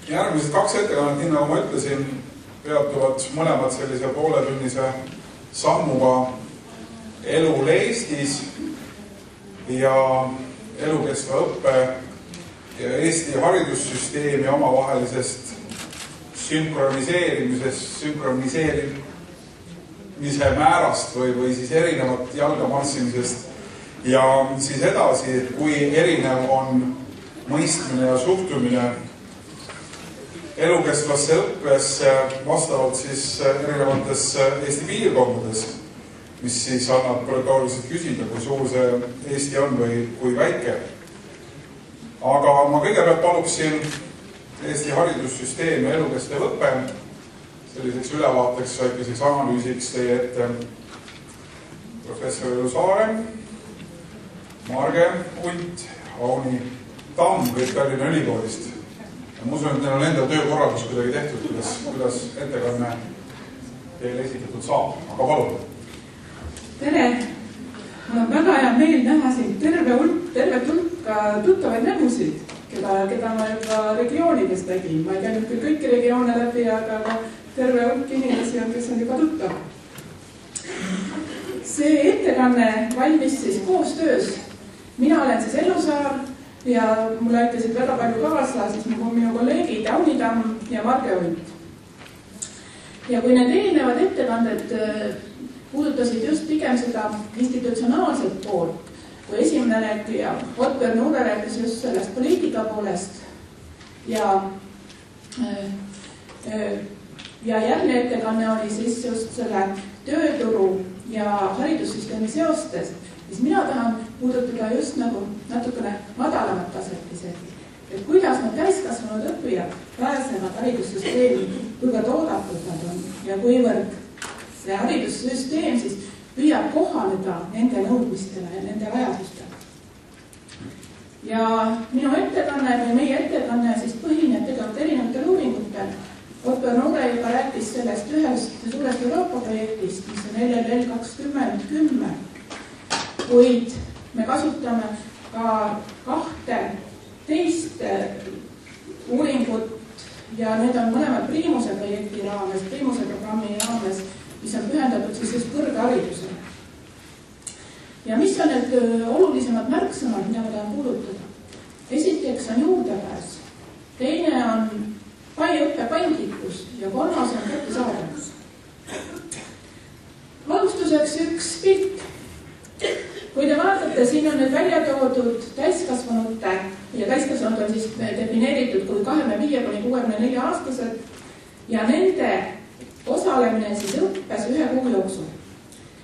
Järgmised 2 ettekannet, nii nagu ma ütlesin, peatuvad mõlemad sellise pooletunnise sammuga elul Eestis ja elukestva õppe ja Eesti haridussüsteemi omavahelisest sünkroniseerimise määrast või siis erinevat jalgamarssimisest ja siis edasi, kui erinev on mõistmine ja suhtumine elukestvasse õppesse vastavalt siis erinevates Eesti piirkondades, mis siis annab retooriliselt küsida, kui suur see Eesti on või kui väike. Aga ma kõigepealt paluksin Eesti haridussüsteemi elukestev õpe selliseks ülevaateks, väikeseks analüüsiks teie ette professor Elu Saare, Marge Unt, Auni Tamm kõik Tallinna Ülikoolist. Ja ma usun, et neil on enda töökorraldus kuidagi tehtud, kuidas ettekanne teile esitatud saab. Aga palun. Tere! Mul on väga hea meel näha siin terve hulk tuttavaid nägusid, keda ma juba regioonides nägin. Ma ei käinud küll kõiki regioone läbi, aga terve hulk inimesi on, kes on juba tuttav. See ettekanne valmis siis koostöös. Mina olen siis Elu Saar ja mulle aitasid väga palju kaasa siis minu kolleegid Auni Tamm ja Marge Unt. Ja kui need eelnevad ettekanded puudutasid just pigem seda institutsionaalset poolt, kui esimene rääkija Otper Nuure rääkis just sellest poliitika poolest ja järgne ettekanne oli siis just selle tööturu ja haridussüsteemi seostest, siis mina tahan puudutada just nagu natukene madalamat taset isegi. Et kuidas need täiskasvanud õppijad pääsevad haridussüsteemi, kuivõrd oodatud nad on ja kuivõrd see haridussüsteem siis püüab kohaneda nende nõudmistele ja nende vajadustele. Ja minu ettekanne või meie ettekanne siis põhineb tegelikult erinevatel uuringutel. Otper Nuure juba rääkis sellest ühest suurest Euroopa projektist, mis on LLL 2010, kuid me kasutame ka 12 uuringut ja need on mõlemad Priimuse projekti raames, Priimuse programmi raames, mis on pühendatud siis just kõrgharidusele. Ja mis on need olulisemad märksõnad, mida ma tahan puudutada? Esiteks on juurdepääs, teine on õppe paindlikkus ja kolmas on kättesaadavus. Alustuseks üks pilt. Kui te vaatate, siin on need välja toodud täiskasvanute ja täiskasvanud on siis defineeritud kui 25–64 aastased ja nende osalemine siis õppes 1 kuu jooksul.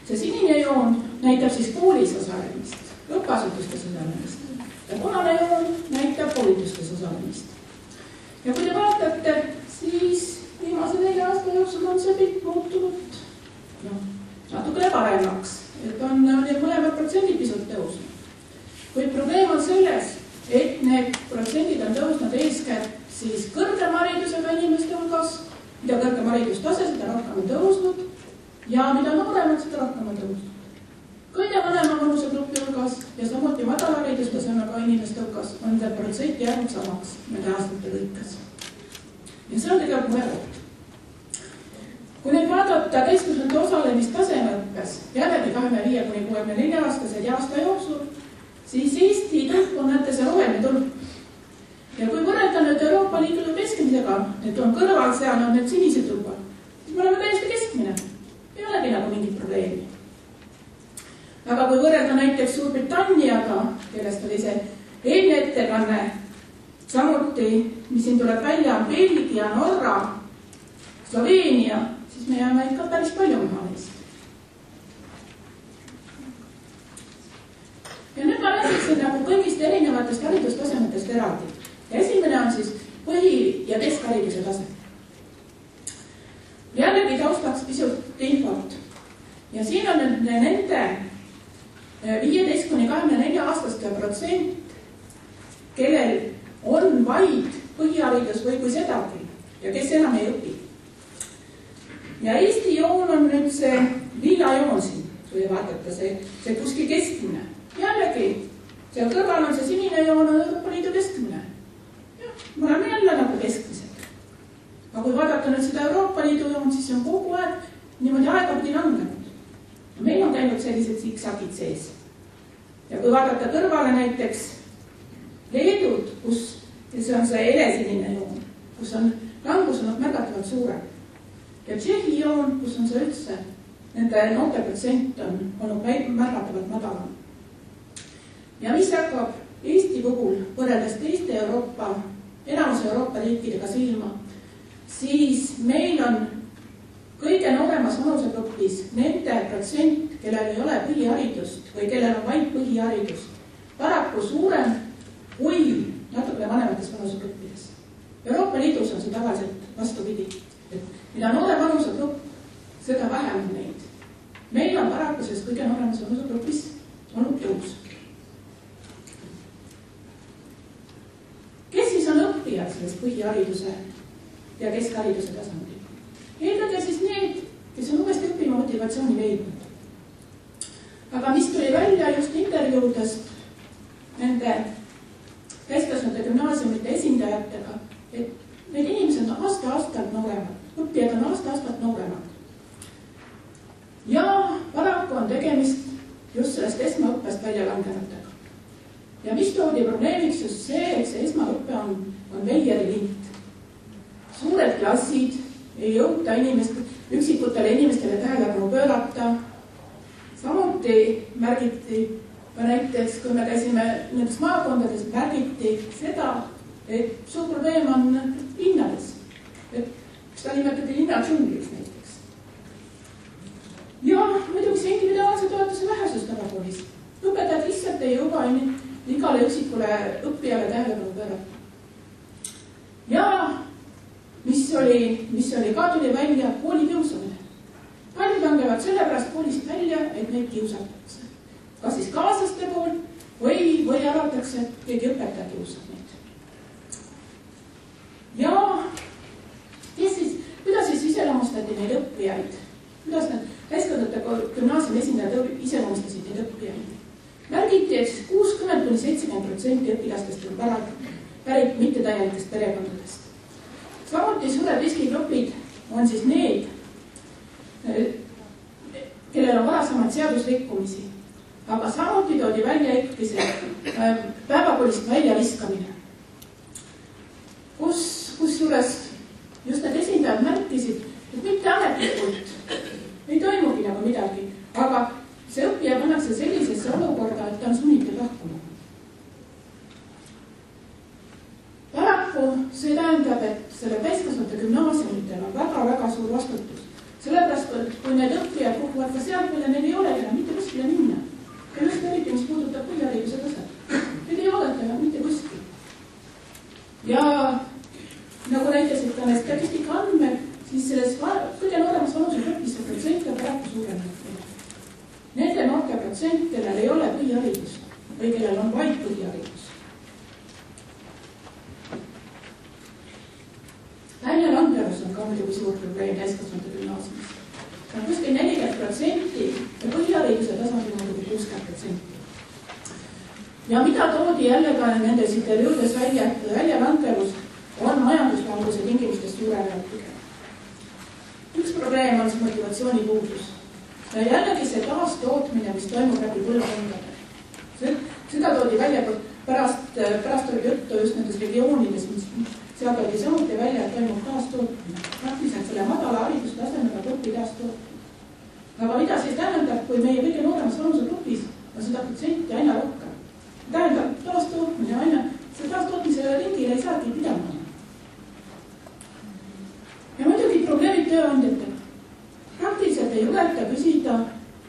See sinine joon näitab siis koolis osalemist, õppeasutustes osalemist ja punane joon näitab koolitustes osalemist. Ja kui te vaatate, siis viimase 4 aasta jooksul on see pilt muutunud natukene paremaks, et on need mõlemad protsendid pisut tõusnud. Kuid probleem on selles, et need protsendid on tõusnud eeskätt siis kõrgem haridusega inimeste hulgas, mida kõrgem haridustase, seda rohkem on tõusnud ja mida nooremad, seda rohkem on tõusnud. Kõige vanema vanusegrupi hulgas ja samuti madala haridustasemega inimeste hulgas on see protsent jäänud samaks nende aastate lõikes. Ja see on tegelikult murekoht. Kui nüüd vaadata täiskasvanute osalemist tasemeõppes jällegi 25–64 aastased ja aasta jooksul, siis Eesti tulp on näete see roheline tulp. Ja kui võrrelda nüüd Euroopa Liidu keskmisega, et on kõrval seal on need sinised tulpad, siis me oleme täiesti keskmine. Ei olegi nagu mingit probleemi. Aga kui võrrelda näiteks Suurbritanniaga, kellest oli see eelne ettekanne, samuti, mis siin tuleb välja, on Belgia, Norra, Sloveenia, siis me jääme ikka päris palju maha neist. Ja nüüd ma räägiksin nagu kõigist erinevatest haridustasemetest eraldi. Ja esimene on siis põhi- ja keskhariduse tase. Jällegi taustaks pisut infot. Ja siin on nüüd nende 15–24 aastaste protsent, kellel on vaid põhiharidus või kui sedagi ja kes enam ei õpi. Ja Eesti joon on nüüd see lilla joon siin, kui vaatate see kuskil keskmine. Jällegi, seal kõrval on see sinine joon on Euroopa Liidu keskmine. Ja me oleme jälle nagu keskmised. Aga kui vaadata nüüd seda Euroopa Liidu joont, siis on kogu aeg niimoodi aegapidi langenud. Meil on käinud sellised siksakid sees. Ja kui vaadata kõrvale näiteks Leedud, ja see on see elesinine joon, kus on langus on märgatavalt suurem. Ja Tšehhi joon, kus on see üldse, nende noorteprotsent on olnud märgatavalt madalam. Ja mis hakkab Eesti puhul võrreldes teiste enamuse Euroopa riikidega silma, siis meil on kõige nooremas vanusegrupis nende protsent, kellel ei ole põhiharidust või kellel on vaid põhiharidust, paraku suurem kui natuke vanemates vanusegruppides. Euroopa Liidus on see tavaliselt vastupidi. Mida noorem vanusegrupp, seda vähem on neid. Meil on paraku selles kõige nooremas vanusegrupis olnud tõus. Kes siis on õppijad selles põhihariduse ja keskhariduse tasandil? Eelkõige siis need, kes on uuesti õppima motivatsiooni leidnud. Aga mis tuli välja just intervjuudest nende täiskasvanute gümnaasiumite esindajatega, et need inimesed on aasta-aastalt nooremad, õppijad on aasta-aastalt nooremad. Ja paraku on tegemist just sellest esmaõppest väljalangenutega. Ja mis toodi probleemiks just see, et see esmaõppe on veieriliit. Suured klassid ei jõuta üksikutele inimestele tähelepanu pöörata. Samuti märgiti, näiteks kui me käisime nendes maakondades, märgiti seda, et suur probleem on linnades. Seda nimetati linnadžungliks näiteks. Ja muidugi see individuaalse toetuse vähesus tavakoolis. Õpetajad lihtsalt ei jõua igale üksikule õppijale tähelepanu pöörata. Ja mis oli ka tuli välja kooli kiusamine. Paljud langevad sellepärast koolist välja, et neid kiusatakse. Kas siis kaaslaste poolt või arvatakse, et keegi õpetaja kiusab neid. Ja kuidas siis iseloomustati neid õppijaid? Kuidas need täiskasvanute gümnaasiumi esindajad iseloomustasid neid õppijaid? Märgiti, et 60–70% õpilastest on pärit mittetäielikest perekondadest. Samuti suured riskigrupid on siis need, kellel on varasemad seadusrikkumisi. Aga samuti toodi välja ikkagi see päevakoolist välja viskamine. Kusjuures just need esindajad märkisid, et mitte ametlikult ei toimugi nagu midagi, aga see õppija pannakse sellisesse olukorda, et ta on sunnitud lahkuma. Paraku see tähendab, et selle täiskasvanute gümnaasiumitel on väga-väga suur vastutus. Sellepärast, et kui need õppijad kukuvad ka sealt, mille neil ei ole enam mitte kuskile minna. Ja just eriti, mis puudutab põhihariduse taset. Need ei oodata enam mitte kuskil. Ja nagu näitasid ka need statistika andmed, siis selles kõige nooremas vanusegrupis see protsent on paraku suurenenud. Nende noorte protsent, kellel ei ole põhiharidus või kellel on vaid põhiharidus. Väljalangevus on ka muidugi suur probleem täiskasvanute gümnaasiumis. See on kuskil 40% ja põhihariduse tasandil muidugi 60%. Ja mida toodi jälle ka nendes intervjuudes väljalangevus on majanduslanguse tingimustes suurenenud pigem. Üks probleem on see motivatsiooni puudus. Ja jällegi see taastootmine, mis toimub läbi põlvkondade. Seda toodi välja, pärast oli juttu just nendes regioonides, seal toodi samuti välja, et toimub taastootmine. Praktiliselt selle madala haridustasemega gruppi taastootmine. Aga mida siis tähendab, kui meie kõige nooremas vanusegrupis on seda protsenti aina rohkem? Tähendab taastootmine aina, see taastootmisele ringile ei saagi pidama. Ja muidugi probleemid tööandjatega. Praktiliselt ei juleta küsida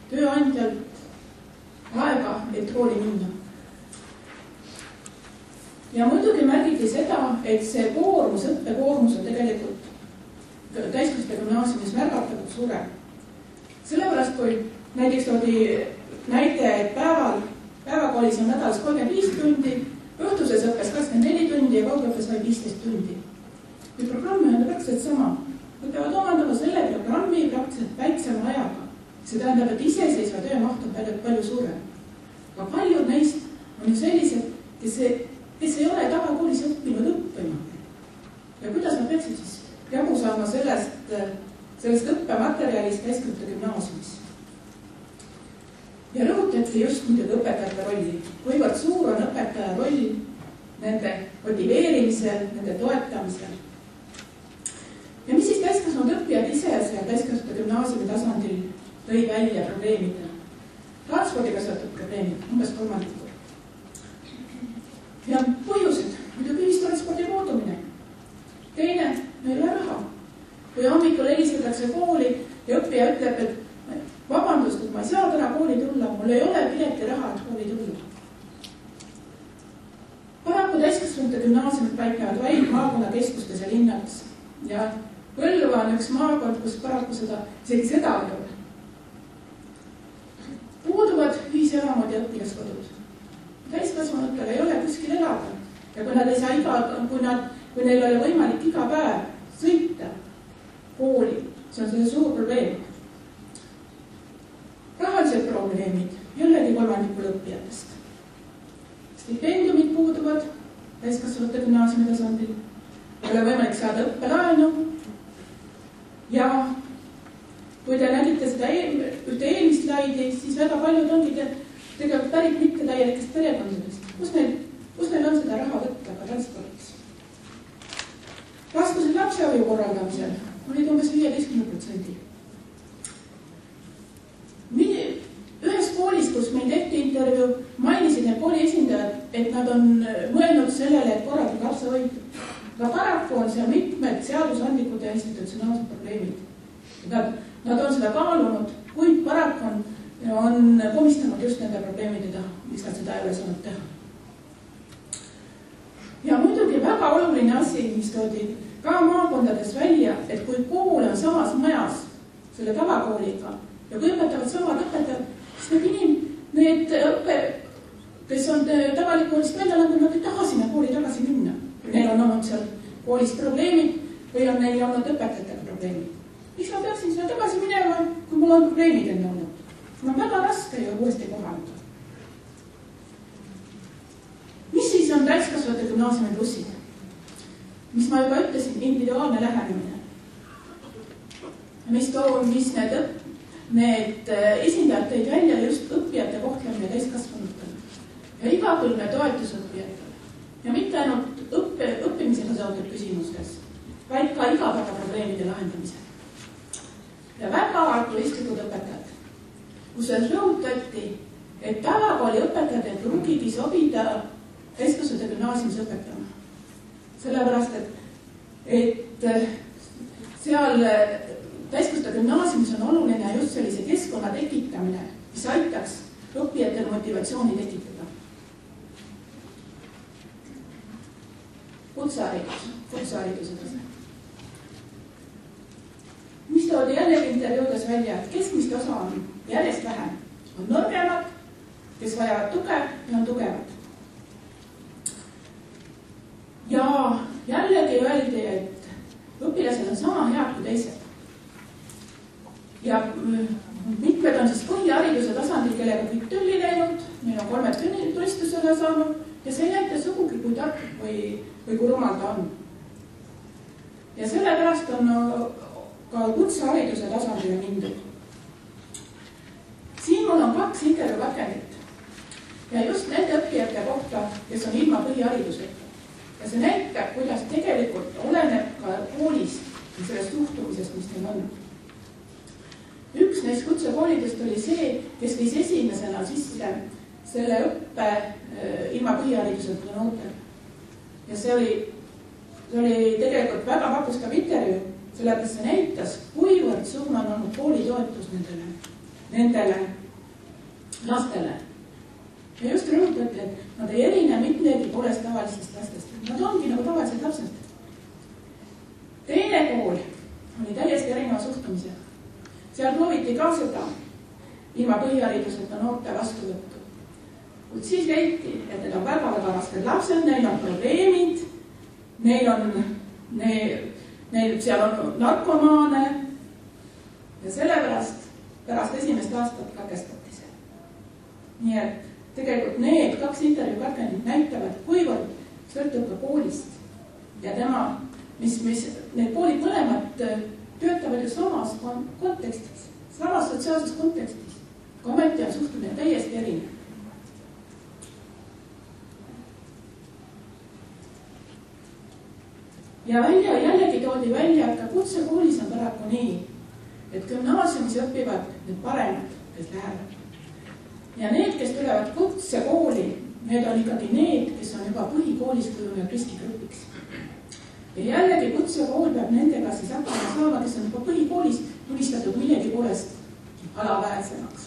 tööandjalt aega, et kooli minna. Ja muidugi märgiti seda, et see õppekoormus on tegelikult täiskasvanute gümnaasiumis märgatavalt suurem. Sellepärast, kui näiteks toodi näite, et päevakoolis on nädalas 35 tundi, õhtuses õppes 24 tundi ja kaugõppes vaid 15 tundi. Kui programmi on praktiliselt sama. Nad peavad omandama selle programmi praktiliselt väiksema ajaga. See tähendab, et iseseisva töö maht on palju suurem. Aga paljud neist on ju sellised, kes ei ole tavakoolis õppinud õppima. Ja kuidas nad peaksid siis jagu saama sellest õppematerjalist täiskasvanute gümnaasiumis. Ja rõhutati just muidugi õpetajate rolli, kuivõrd suur on õpetaja roll nende motiveerimisel, nende toetamisel. Ja mis siis täiskasvanud õppijad ise seal täiskasvanute gümnaasiumi tasandil tõi välja probleemidena? Transpordiga seotud probleemid, umbes kolmandikud. Ja põhjused, muidugi ühistranspordi puudumine. Teine, meil ei ole raha. Kui hommikul helistatakse kooli ja õppija ütleb, et vabandust, et ma ei saa täna kooli tulla, mul ei ole piletiraha, et kooli tulla. Paraku täiskasvanute gümnaasiumid paiknevad vaid maakonnakeskustes ja linnades. Ja Põlva on üks maakond, kus paraku isegi seda ei ole. Puuduvad ühiselamud ja õpilaskodud. Täiskasvanutel ei ole kuskil elada. Ja kui nad ei saa kui neil oli võimalik iga päev sõita kooli, see on selle suur probleem. Rahalised probleemid, jällegi kolmandikul õppijatest. Stipendiumid puuduvad täiskasvanute gümnaasiumi tasandil. Ei ole võimalik saada õppelaenu. Ja kui te nägite seda ühte eelmist slaidi, siis väga paljud ongi tegelikult pärit mitte täielikest perekondadest. Kus neil on seda raha võtta ka transpordiks? Raskused lapsehoiu korraldamisel olid umbes 15%. Ühes koolis, kus meil tehti intervjuu, mainisid need kooli esindajad, et nad on mõelnud sellele, et korraldada lapsehoidu. Aga paraku on seal mitmed seadusandlikud ja institutsionaalsed probleemid. Nad on seda kaalunud, kuid paraku on komistanud just nende probleemide taha, miks nad seda ei ole saanud teha. Ja muidugi väga oluline asi, mis toodi ka maakondades välja, et kui kool on samas majas selle tavakooliga ja kui õpetavad samad õpetajad, siis need kes on tavalikoolist välja läinud, nad ei taha sinna kooli tagasi minna. Neil on olnud seal koolis probleemid või on neil olnud õpetajatega probleemid. Miks ma peaksin sinna tagasi minema, kui mul on probleemid enne olnud? Mul on väga raske ju uuesti kohaneda. Mis siis on täiskasvanute gümnaasiumi plussid? Mis ma juba ütlesin, individuaalne lähenemine. Mis need esindajad tõid välja just õppijate kohtlemine täiskasvanutele ja igakülgne toetus õppijatele. Ja mitte ainult õppimisega seotud küsimustes, vaid ka igapäevaprobleemide lahendamisel. Ja väga altruistlikud õpetajad, kus rõhutati, et tavakooli õpetajad ei pruugigi sobida täiskasvanute gümnaasiumis õpetama. Sellepärast, et seal täiskasvanute gümnaasiumis on oluline just sellise keskkonna tekitamine, mis aitaks õppijatel motivatsiooni tekitada. Kutsehariduse tase. Mis toodi jällegi intervjuudes välja, et keskmist osa on järjest vähem. On nõrgemad, kes vajavad tuge ja on tugevad. Ja jällegi öeldi, et õpilased on sama head kui teised. Ja mitmed on siis põhihariduse tasandil, kellega kõik tülli läinud, meil on 3 tunnistusele saanud ja see ei näita sugugi, kui tark või kui rumal ta on. Ja sellepärast on ka kutsehariduse tasandile mindud. Siin mul on 2 intervjuupakendit ja just nende õppijate kohta, kes on ilma põhihariduseta. Ja see näitab, kuidas tegelikult oleneb ka koolist ja sellest suhtumisest, mis neil on. Üks neist kutsekoolidest oli see, kes viis esimesena sisse selle õppe ilma põhihariduseta noortele. Ja see oli tegelikult väga vapustav intervjuu, sellepärast see näitas, kuivõrd suur on olnud kooli toetus nendele lastele. Ja just rõhutati, et nad ei erine mitmegi poolest tavalistest lastest. Nad ongi nagu tavalised lapsed. Teine kool oli täiesti erineva suhtumisega. Seal prooviti ka seda ilma põhihariduseta noorte vastuvõttu. Kuid siis leiti, et need on väga-väga rasked lapsed, neil on probleemid, neil seal on narkomaane ja sellepärast pärast esimest aastat katkestati see. Nii et tegelikult need 2 intervjuupakendit näitavad, kuivõrd sõltub ka koolist ja tema mis need koolid mõlemad töötavad ju samas kontekstis, samas sotsiaalses kontekstis. Aga ometi on suhtumine täiesti erinev. Ja jällegi toodi välja, et ka kutsekoolis on paraku nii, et gümnaasiumis õpivad need paremad, kes lähevad. Ja need, kes tulevad kutsekooli, need on ikkagi need, kes on juba põhikoolis kujunenud riskigrupiks. Ja jällegi kutsekool peab nendega siis hakkama saama, kes on juba põhikoolis unistatud millegi poolest alaväärsemaks.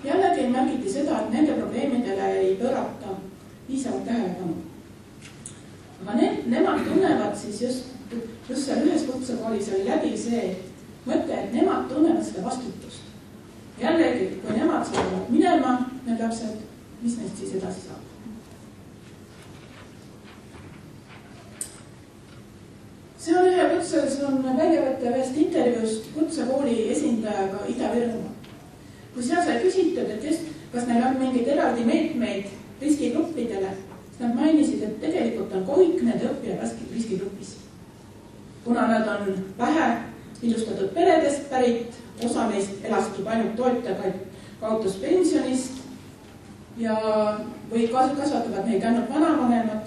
Jällegi märgiti seda, et nende probleemidele ei pöörata piisavalt tähelepanu. Aga nemad tunnevad siis just seal ühes kutsekoolis oli läbi see mõte, et nemad tunnevad seda vastutust. Jällegi, kui nemad saavad minema, need lapsed, mis neist siis edasi saab? See on väljavõtte ühest intervjuust kutsekooli esindajaga Ida-Virumaa. Kui seal sai küsitud, et kas neil on mingid eraldi meetmeid riskigruppidele, siis nad mainisid, et tegelikult on kõik nende õppijad riskigrupis. Kuna nad on vähe illustatud peredest pärit, osa neist elastub ainult toetajaid kaotuspensionist või kasvatavad neid ainult vanavanemad,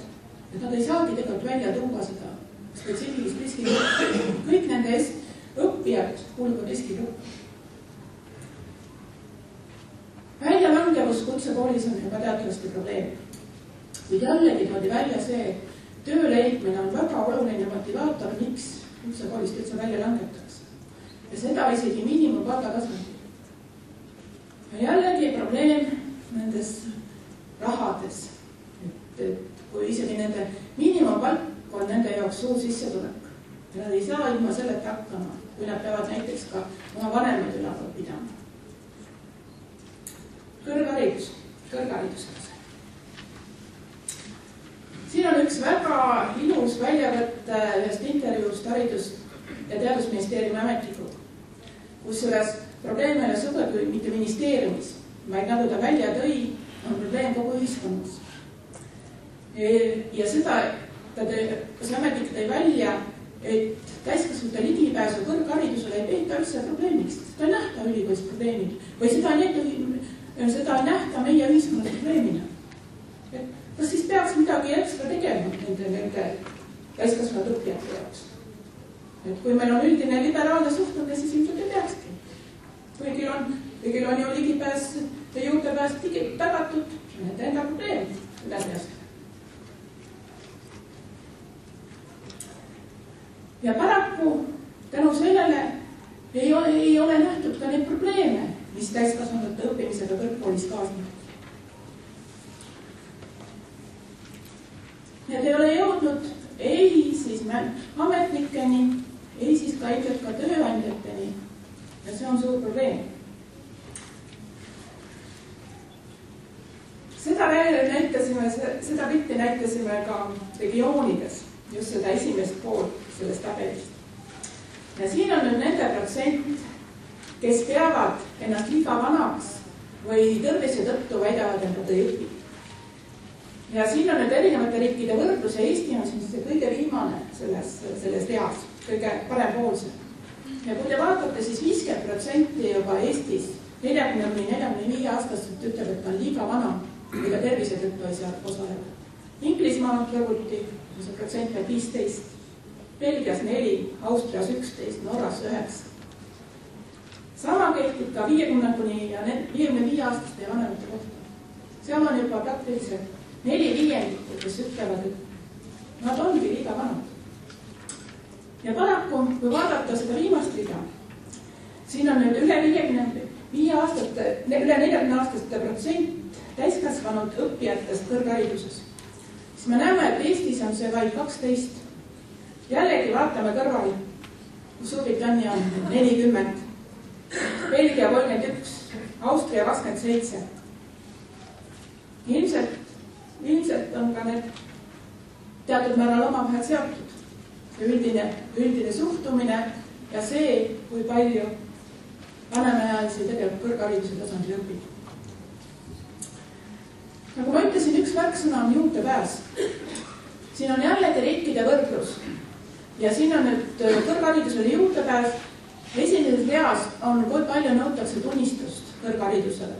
et nad ei saagi tegelikult välja tuua seda spetsiifilist riskigruppi. Kõik nende õppijad kuuluvad riskigruppi. Väljalangevus kutsekoolis on juba teatavasti probleem. Kuid jällegi toodi välja see, et töö leidmine on väga oluline motivaator, miks kutsekoolist üldse välja langetakse. Ja seda isegi miinimumpalga tasandil. Ja jällegi probleem nendes rahades. Et kui isegi nende miinimumpalk on nende jaoks suur sissetulek. Ja nad ei saa ilma selleta hakkama, kui nad peavad näiteks ka oma vanemaid üleval pidama. Kõrgharidustase. Siin on üks väga ilus väljavõtte ühest intervjuust Haridus- ja Teadusministeeriumi ametnikuga, kus selles probleem ei ole sugugi mitte ministeeriumis, vaid nagu ta välja tõi, on probleem kogu ühiskonnas. Ja seda, see ametnik tõi välja, et täiskasvanute ligipääsu kõrgharidusele ei peeta üldse probleemiks. Seda ei nähta ülikoolis probleemid või seda ei nähta meie ühiskonnas probleemina. Kas siis peaks midagi ekstra tegema nende täiskasvanud õppijate jaoks? Et kui meil on üldine liberaalne suhtumine, siis ilmselt ei peakski. Kõigil on ju ligipääs ja juurdepääs tagatud, nende enda probleem üle peast. Ja paraku tänu sellele ei ole nähtud ka neid probleeme, mis täiskasvanute õppimisega kõrgkoolis kaasnevad. Need ei ole jõudnud ei siis ametnikeni, ei siis ka ilmselt ka tööandjateni. Ja see on suur probleem. Seda pilti näitasime ka regioonides, just seda esimest poolt sellest tabelist. Ja siin on nüüd nende protsent, kes peavad ennast liiga vanaks või tervise tõttu väidavad, et nad ei õpi. Ja siin on nüüd erinevate riikide võrdlus ja Eesti on see kõige viimane selles reas, kõige parempoolse. Ja kui te vaatate, siis 50% juba Eestis 40–45 aastast ütleb, et on liiga vana või ka tervise tõttu ei saa osaleda. Inglismaa kõrvuti, see protsent on 15, Belgias 4, Austrias 11, Norras 9. Sama kehtib ka 50–55 aastaste ja vanemate kohta. Seal on juba praktiliselt 4/5, kes ütlevad, et nad ongi liiga vanad. Ja paraku, kui vaadata seda viimast rida, siin on nüüd üle 40 aastaste protsent täiskasvanud õppijatest kõrghariduses. Siis me näeme, et Eestis on see vaid 12. Jällegi vaatame kõrval, kus Suurbritannia on 40, Belgia 31, Austria 27. Ilmselt on ka need teatud määral omavahel seotud. Üldine suhtumine ja see, kui palju vanemaealisi tegelikult kõrghariduse tasandil õpib. Nagu ma ütlesin, üks märksõna on juurdepääs. siin on jällegi riikide võrdlus ja siin on nüüd kõrgharidusele juurdepääs. Esimeses reas on, kui palju nõutakse tunnistust kõrgharidusele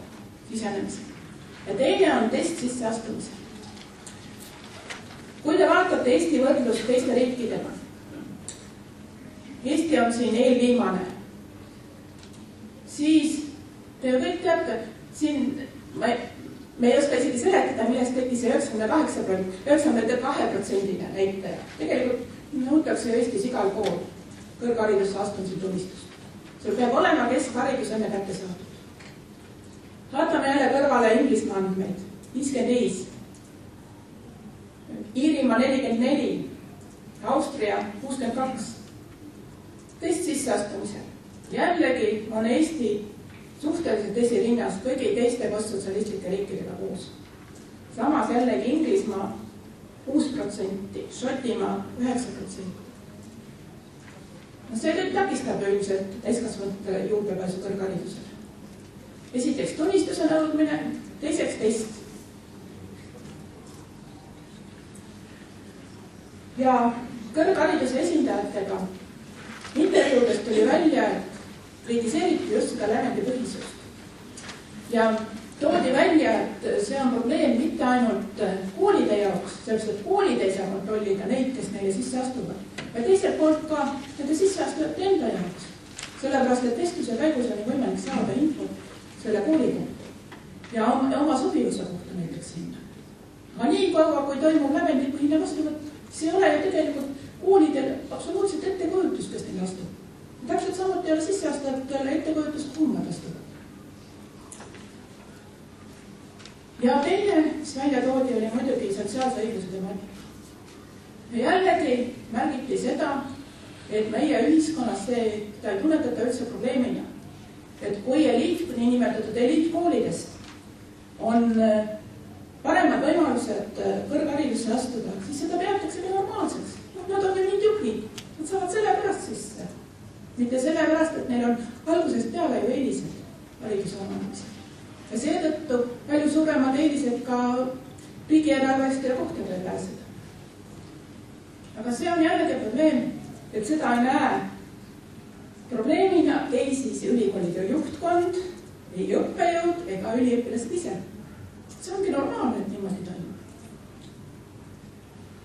sisenemisel. Ja teine on test sisseastumisel. Kui te vaatate Eesti võrdlust teiste riikidega, Eesti on siin eelviimane, siis te ju kõik teate, siin me ei oska isegi seletada, millest tekkis see 92% näitaja. Tegelikult nõutakse Eestis igal pool kõrgharidusse astumise tunnistust. Sul peab olema keskharidus enne kätte saadud. Vaatame jälle kõrvale Inglismaa andmeid. 55. Iirimaa 44. Austria 62. Test sisseastumisel. Jällegi on Eesti suhteliselt esirinnas kõigi teiste postsotsialistlike riikidega koos. Samas jällegi Inglismaa 6%, Šotimaa 9%. No see nüüd takistab üldiselt täiskasvanute juurdepääsu kõrgharidusele. Esiteks tunnistuse nõudmine, teiseks test. Ja kõrghariduse esindajatega intervjuudest tuli välja, et kritiseeriti just seda lävendi põhisust. Ja toodi välja, et see on probleem mitte ainult koolide jaoks, sellepärast, et koolid ei saa kontrollida neid, kes neile sisse astuvad, vaid teiselt poolt ka nende sisseastujate enda jaoks. Sellepärast, et testuse käigus on võimalik saada infot selle kooli kohta ja oma sobivuse kohta näiteks sinna. Aga nii kaua, kui toimub lävendipõhine vastuvõtt, siis ei ole ju tegelikult koolidel absoluutselt ettekujutus, kes neil astub. Täpselt samuti ei ole sisseastajatele ettekujutust, kuhu nad astuvad. Ja teine, mis välja toodi, oli muidugi sotsiaalse õigluse temaatika. Ja jällegi märgiti seda, et meie ühiskonnas seda ei tunnetata üldse probleemina. Et kui niinimetatud eliitkoolidest on paremad võimalused kõrgharidusse astuda, siis seda peataksegi normaalseks. Nad on ju nii tühvid, nad saavad selle pärast sisse. Mitte selle pärast, et neil on algusest peale ju eelised hariduse omandamisel. Ja seetõttu palju suuremad eelised ka riigieelarvelistele kohtadele pääseda. Aga see on jällegi probleem, et seda ei näe probleemina ei siis ülikoolide juhtkond, ei õppejõud ega üliõpilased ise. See ongi normaalne, et niimoodi toimub.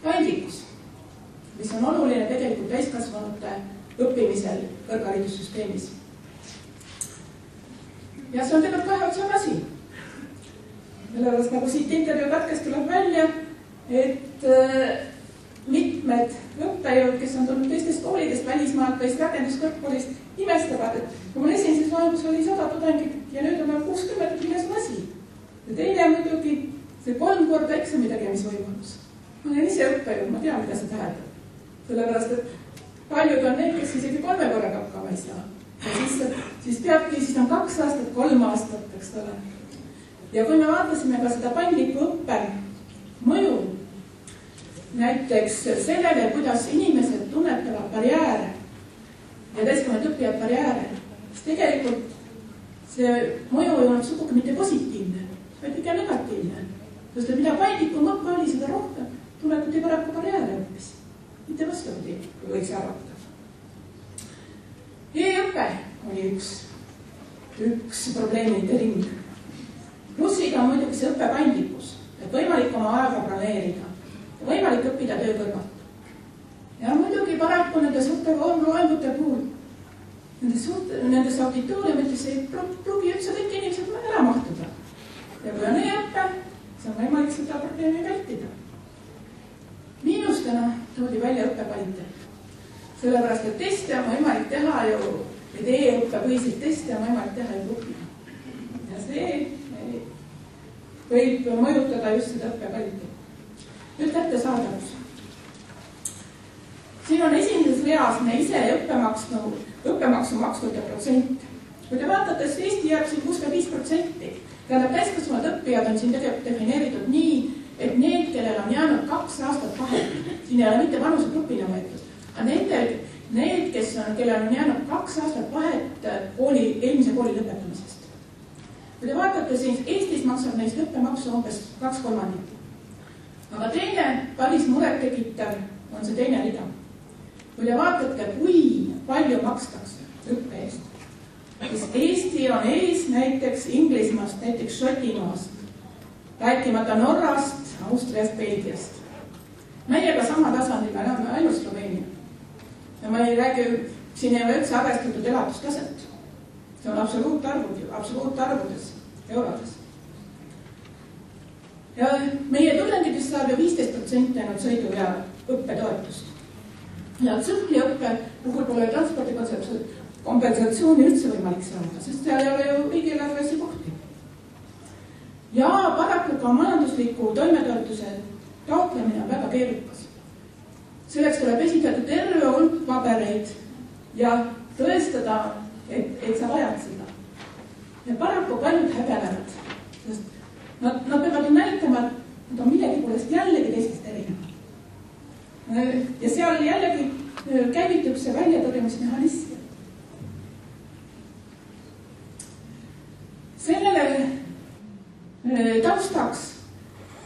Paindlikkus, mis on oluline tegelikult täiskasvanute õppimisel kõrgharidussüsteemis. Ja see on tegelikult kahe otsaga asi. Sellepärast nagu siit intervjuu katkest tuleb välja, et mitmed õppejõud, kes on tulnud teistest koolidest välismaalt või rakenduskõrgkoolist, imestavad, et kui mul esimeses loengus oli 100 tudengit ja nüüd on 60, milles on asi. Ja teine muidugi see 3 korda eksami tegemisvõimalus. Ma olen ise õppejõud, ma tean, mida see tähendab. Sellepärast, et paljud on need, kes isegi 3 korraga hakkama ei saa. Ja siis peabki, siis on 2 aastat, 3 aastat, eks ole. Ja kui me vaatasime ka seda paindliku õppe mõju, näiteks sellele, kuidas inimesed tunnetavad barjääre ja täiskasvanud õppijad barjääre, siis tegelikult see mõju ei olnud sugugi mitte positiivne, vaid pigem negatiivne. Sest et mida paindlikum õppe oli, seda rohkem tunnetati paraku barjääre õppis. Mitte vastupidi, kui võiks arvata. E-õpe oli üks probleemide ring. Plussiga on muidugi see õppe paindlikkus, et võimalik oma aega planeerida. Võimalik õppida töö kõrvalt. Ja muidugi paraku nendes õppeloengute puhul, nendes auditooriumites ei pruugi üldse kõik inimesed ära mahtuda. Ja kui on e-õppe, siis on võimalik seda probleemi vältida. Miinustena toodi välja õppekvaliteet. Sellepärast, et teste on võimalik teha ju, et e-õppepõhiseid teste on võimalik teha ju grupina. Ja see võib mõjutada just seda õppekvaliteet. Nüüd kättesaadavus. Siin on esimeses reas me ise õppemaksu maksnud ja protsent. Kui te vaatate, siis Eesti jääb siin 65%. Tähendab, täiskasvanud õppijad on siin tegelikult defineeritud nii, et need, kellel on jäänud 2 aastat vahet, siin ei ole mitte vanusegrupina võetud, aga need, kellel on jäänud 2 aastat vahet eelmise kooli lõpetamisest. Kui te vaatate, siis Eestis maksab neist õppemaksu umbes 2/3. Aga teine päris muret tekitav on see teine rida. Kui te vaatate, kui palju makstakse õppe eest, siis Eesti on ees näiteks Inglismaast, näiteks Šotimaast, rääkimata Norrast, Austriast, Belgiast. Meiega sama tasandil me oleme ainult Sloveenia. Ja ma ei räägi, siin ei ole üldse arvestatud elatustaset. See on absoluutarvudes, eurodes. Ja meie tudengitest saab ju 15% ainult sõidu- ja õppetoetust. Ja tsõhliõppe puhul pole transpordi kompensatsiooni üldse võimalik saada, sest seal ei ole ju riigieelarvelisi kohti. Ja paraku ka majandusliku toimetoetuse taotlemine on väga keerukas. Selleks tuleb esitada terve hulk pabereid ja tõestada, et sa vajad seda. Ja paraku paljud häbenevad, sest nad peavad ju näitama, et nad on millegi poolest jällegi teistest erinevad. Ja seal jällegi käivitub see väljatõrjumismehhanism. Sellele taustaks,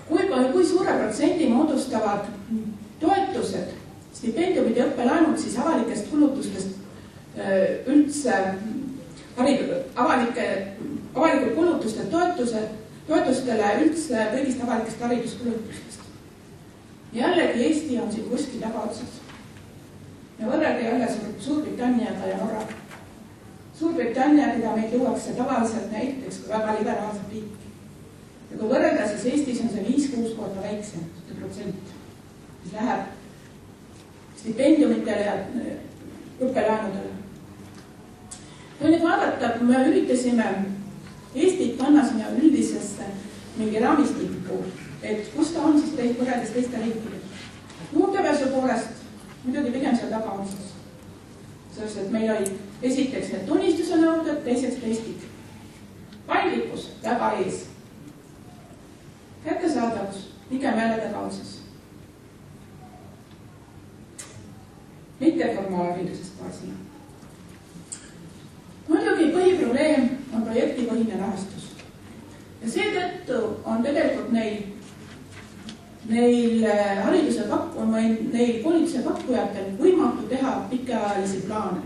kui suure protsendi moodustavad toetused, stipendiumid ja õppelaenud siis avalikest kulutustest üldse, avalikud kulutused toetustele üldse kõigist avalikest hariduskulutustest. Jällegi Eesti on siin kuskil tagaotsas. Ja võrrelge jälle Suurbritanniaga ja Norraga. Suurbritannia, keda meid luuakse tavaliselt näiteks kui väga liberaalset riiki. Ja kui võrrelda, siis Eestis on see 5-6 korda väiksem, see protsent, mis läheb stipendiumitele ja õppelaenudele. Kui nüüd vaadata, kui me üritasime Eestit panna sinna üldisesse mingi raamistikku, et kus ta on siis võrreldes teiste riikidega. Juurdepääsu poolest muidugi pigem seal tagaotsas. Selleks, et meil oli esiteks need tunnistuse nõuded, teiseks testid. Paindlikkus väga ees. Kättesaadavus pigem jälle tagaotsas. Mitte formaalharidusest paar sõna. Muidugi põhiprobleem on projektipõhine rahastus. Ja seetõttu on tegelikult neil hariduse neil koolituse pakkujatel võimatu teha pikaajalisi plaane.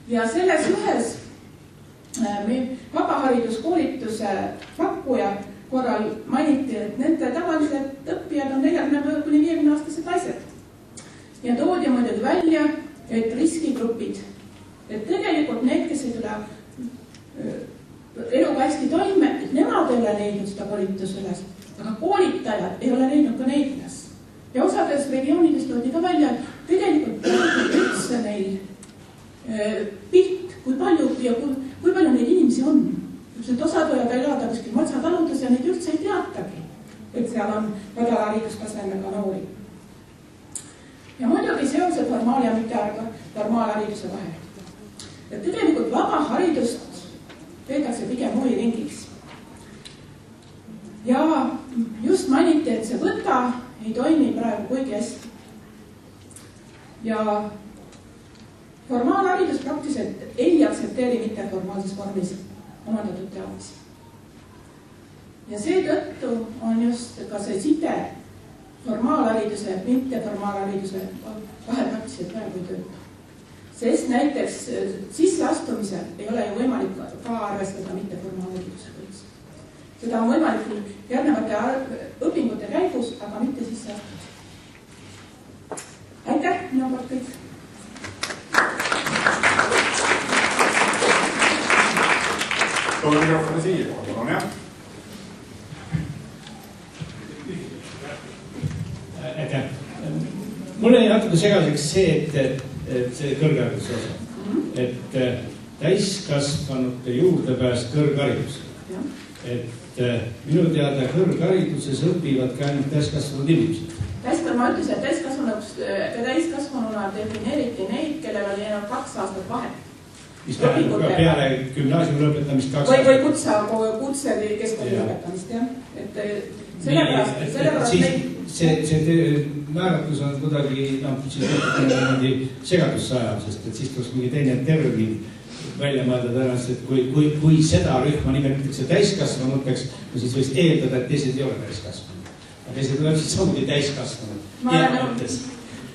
Ja selles ühes vabahariduskoolituse pakkuja korral mainiti, et nende tavalised õppijad on 40–50 aastased naised. Ja toodi muidugi välja, et riskigrupid, et tegelikult need, kes ei tule eluga hästi toime, et nemad ei ole leidnud seda koolituse üles, aga koolitajad ei ole leidnud ka neid üles. Ja osades regioonides toodi ka välja, et tegelikult üldse neil pilt, kui palju neid inimesi on. Et osad võivad elada kuskil matsataludes ja neid üldse ei teatagi, et seal on väga haridustasemega noori. Ja muidugi seosed formaal- ja mitteformaalhariduse vahel. Ja tegelikult vaba haridust peetakse pigem huviringiks. Ja just mainiti, et see võta ei toimi praegu kuigi hästi. Ja formaalharidus praktiliselt ei aktsepteeri mitteformaalses vormis omandatud teadmisi. Ja seetõttu on just ka see side formaalhariduse ja mitteformaalhariduse vahel praktiliselt praegu ei tööta. Sest näiteks sisseastumisel ei ole ju võimalik ka arvestada mitteformaalharidusega. Seda on võimalik järgnevate õpingute käigus, aga mitte sisseastumisel. Aitäh, minu poolt kõik. Tolle mikrofoni siia, palun, jah. Aitäh. Mul oli natuke segaseks see, et see kõrghariduse osa. Et täiskasvanute juurdepääs kõrgharidusele. Et minu teada kõrghariduses õpivad ka ainult täiskasvanud inimesed. Ma ütlesin, et täiskasvanuna defineeriti neid, kellel oli ainult 2 aastat vahet. Mis tähendab ka peale gümnaasiumi lõpetamist 2 aastat. Või kutse keskkooli lõpetamist, jah. Et sellepärast see määratlus on kuidagi segadus sajab, sest et siis tuleks mingi teine termin välja mõelda tõenäoliselt, et kui seda rühma nimetatakse täiskasvanuteks, siis võiks eeldada, et teised ei ole täiskasvanud. aga see tuleb siis samuti täiskasvanud.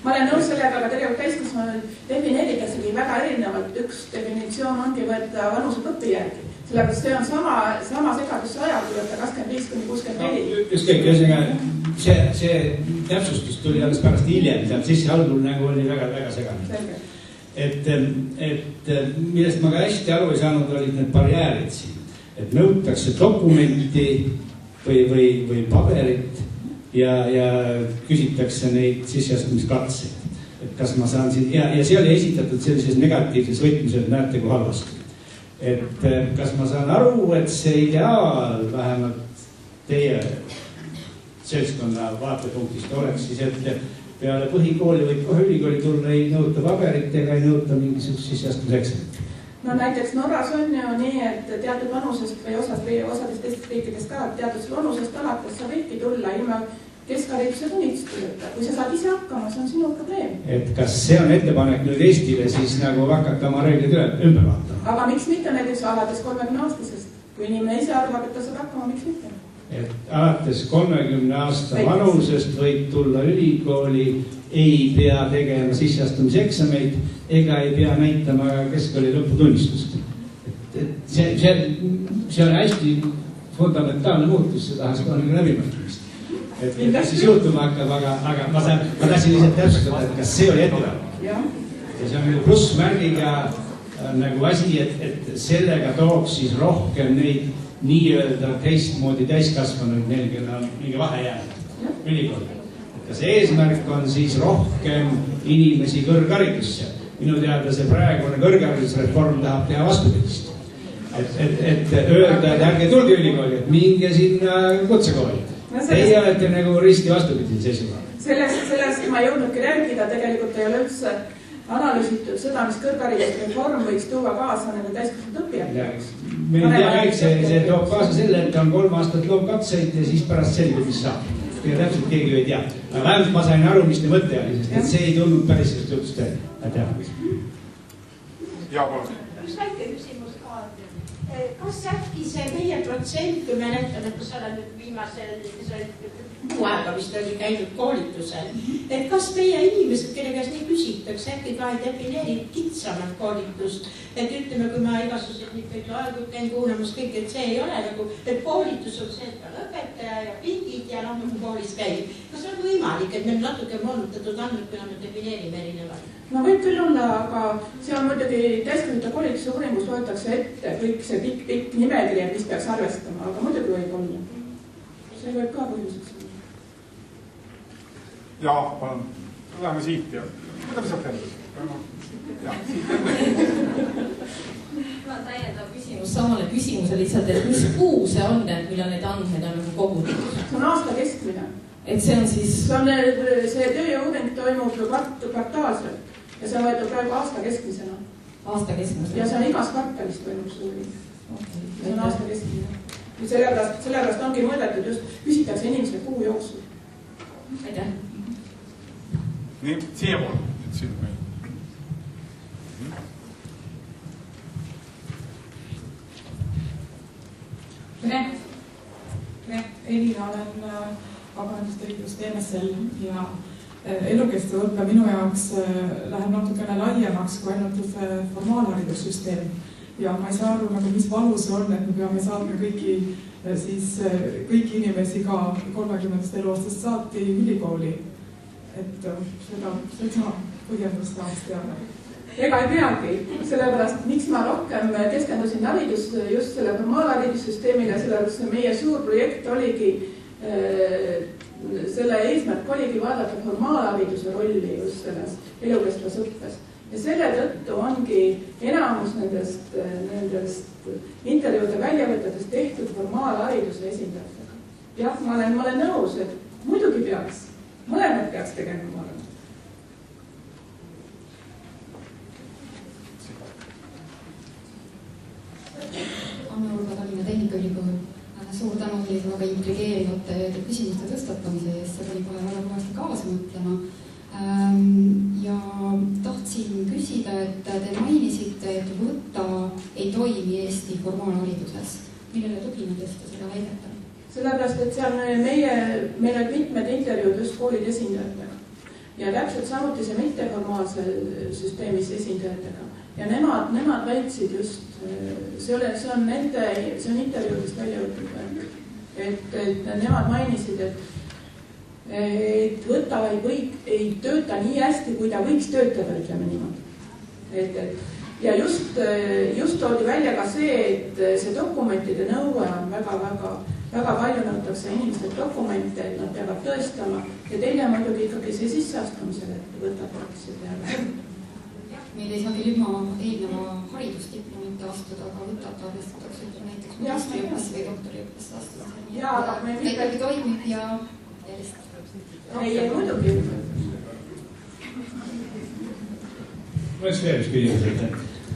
Ma olen nõus sellega, aga tegelikult täiskasvanud defineeritakse väga erinevalt. Üks definitsioon ongi võtta vanusegrupi järgi. Sellepärast see on sama segadus ajal, kui võtta 25–64. Ükskõik, see täpsustus tuli alles pärast hiljem, sisse algul nagu oli väga segane. Et millest ma ka hästi aru ei saanud, olid need barjäärid siin. Et nõutakse dokumenti või paberit ja küsitakse neid sisseastumiskatseid. Et kas ma saan siin, ja see oli esitatud sellises negatiivses võtmes, et näete kui halvasti. Et kas ma saan aru, et see ideaal vähemalt teie seltskonna vaatepunktist oleks siis, et peale põhikooli võib kohe ülikooli tulla, ei nõuta paberit ega ei nõuta mingisugust sisseastumiseksamit. No näiteks Norras on ju nii, et teatud vanusest või osadest teistest riikidest ka teatud vanusest alates sa võidki tulla ilma keskhariduse tunnistuseta. Kui sa saad ise hakkama, see on sinu probleem. Et kas see on ettepanek nüüd Eestile siis nagu hakata oma reeglid ümber vaatama? Aga miks mitte näiteks alates 30-aastasest? Kui inimene ise arvab, et ta saab hakkama, miks mitte? Et alates 30 aasta vanusest võib tulla ülikooli, ei pea tegema sisseastumiseksameid ega ei pea näitama keskkooli lõputunnistust. See on hästi fundamentaalne muutus, see tahaks kohe nagu läbimõtlemist. Et kas siis juhtuma hakkab, aga ma tahtsin lihtsalt täpsustada, et kas see oli ettepanek. Ja see on nagu plussmärgiga nagu asi, et sellega tooks siis rohkem neid nii-öelda teistmoodi täiskasvanud, neil kelle on mingi vahe jäänud ülikooli. Kas eesmärk on siis rohkem inimesi kõrgharidusse? Minu teada see praegune kõrgharidusreform tahab teha vastupidist. Et öelda, et ärge tulge ülikooli, et minge sinna kutsekooli. Teie olete nagu risti vastupidise seisuga. Sellest ma ei jõudnudki rääkida, tegelikult ei ole üldse analüüsitud seda, mis kõrgharidusreform võiks tuua kaasa nende täiskasvanud õppijateks. Meil ei tea kõik, see toob kaasa selle, et on 3 aastat loomkatseid ja siis pärast selgub, mis saab. Ja täpselt keegi ei tea. Aga vähemalt ma sain aru, mis te mõtte oli, sest et see ei tulnud päris sellest jutust teha. Ja, palun. Üks väike küsimus ka. Kas äkki see meie protsent, kui me näitan, et kus olen nüüd viimasel kuu aega vist oli käidud koolitusel, et kas meie inimesed, kelle käes nii küsitakse, äkki ka ei defineeri kitsamalt koolitust, et ütleme, kui ma igasusid nii kõik loengud käin kuulamas kõik, et see ei ole nagu, et koolitus on see, et on õpetaja ja pingid ja nagu koolis käib. Kas on võimalik, et meil natuke moonutatud andmed, kui me defineerime erinevad? No võib küll olla, aga see on muidugi täiskasvanute koolituse uuringus loetakse ette kõik see pikk nimekiri, mis peaks arvestama, aga muidugi võib olla. See võib ka põhjuseks olla. Ja, palun. Läheme siit ja võtame sealt enda. Ja, siit enda. Ma täiendav küsimus samale küsimuse lihtsalt, et mis kuu see on, millal need andmed on nagu kogutud? See on aasta keskmine. Et see on siis... See tööjõuuring toimub kvartaalselt ja see on võetud praegu aasta keskmisena. Aasta keskmisena? Ja see on igas kvartalis toimub see uuring. See on aasta keskmine. Sellepärast ongi mõõdetud just, küsitakse inimesele kuu jooksul. Aitäh. Nii, siia pool. Siin meil. Tere. Elina olen vabaühendustegevust EMSL ja elukestev õppe minu jaoks läheb natukene laiemaks kui ainult formaalharidussüsteem. Ja ma ei saa aru, mis valu see on, et me peame saatma kõiki inimesi ka 30. eluaastast saati ülikooli. Et seda põhjendust tahaks teada. Ega ei peagi, sellepärast miks ma rohkem keskendusin just selle formaalharidussüsteemile, sellepärast meie suur projekt oligi, selle eesmärk oligi vaadata formaalhariduse rolli just selles elukestvas õppes. Ja selle tõttu ongi enamus nendest intervjuude väljavõtetest tehtud formaalhariduse esindajatega. Jah, ma olen nõus, et muidugi peaks, mõlemad peaks tegema ma arvan. Anna Urva Tallinna Tehnikaülikool. Suur tänu teile väga intrigeerivate küsimuste tõstatamise eest, see oli kohe väga kõvasti kaasa mõtlema. Ja tahtsin küsida, et te mainisite, et võtta ei toimi Eesti formaalhariduses. Millele tuginedes te seda väidete? sellepärast, et seal meil olid mitmed intervjuud just koolide esindajatega ja täpselt samuti see mitteformaalse süsteemis esindajatega ja nemad väitsid just, see on intervjuudest välja võetud, et nemad mainisid, et võta ei tööta nii hästi, kui ta võiks töötada, ütleme niimoodi. Ja just toodi välja ka see, et see dokumentide nõue on väga palju nõutakse inimestelt dokumente, et nad peavad tõestama ja teine muidugi ikkagi see sisseastumisele, et võtatakse peale. Meil ei saa küll ilma eelneva haridusdiplomite astuda, aga võtab arvestatakse näiteks magistriõppesse või doktoriõppesse astuda. Ta ikkagi toimib ja järjest. Ei muidugi. Ma oleks veel üks küsimus,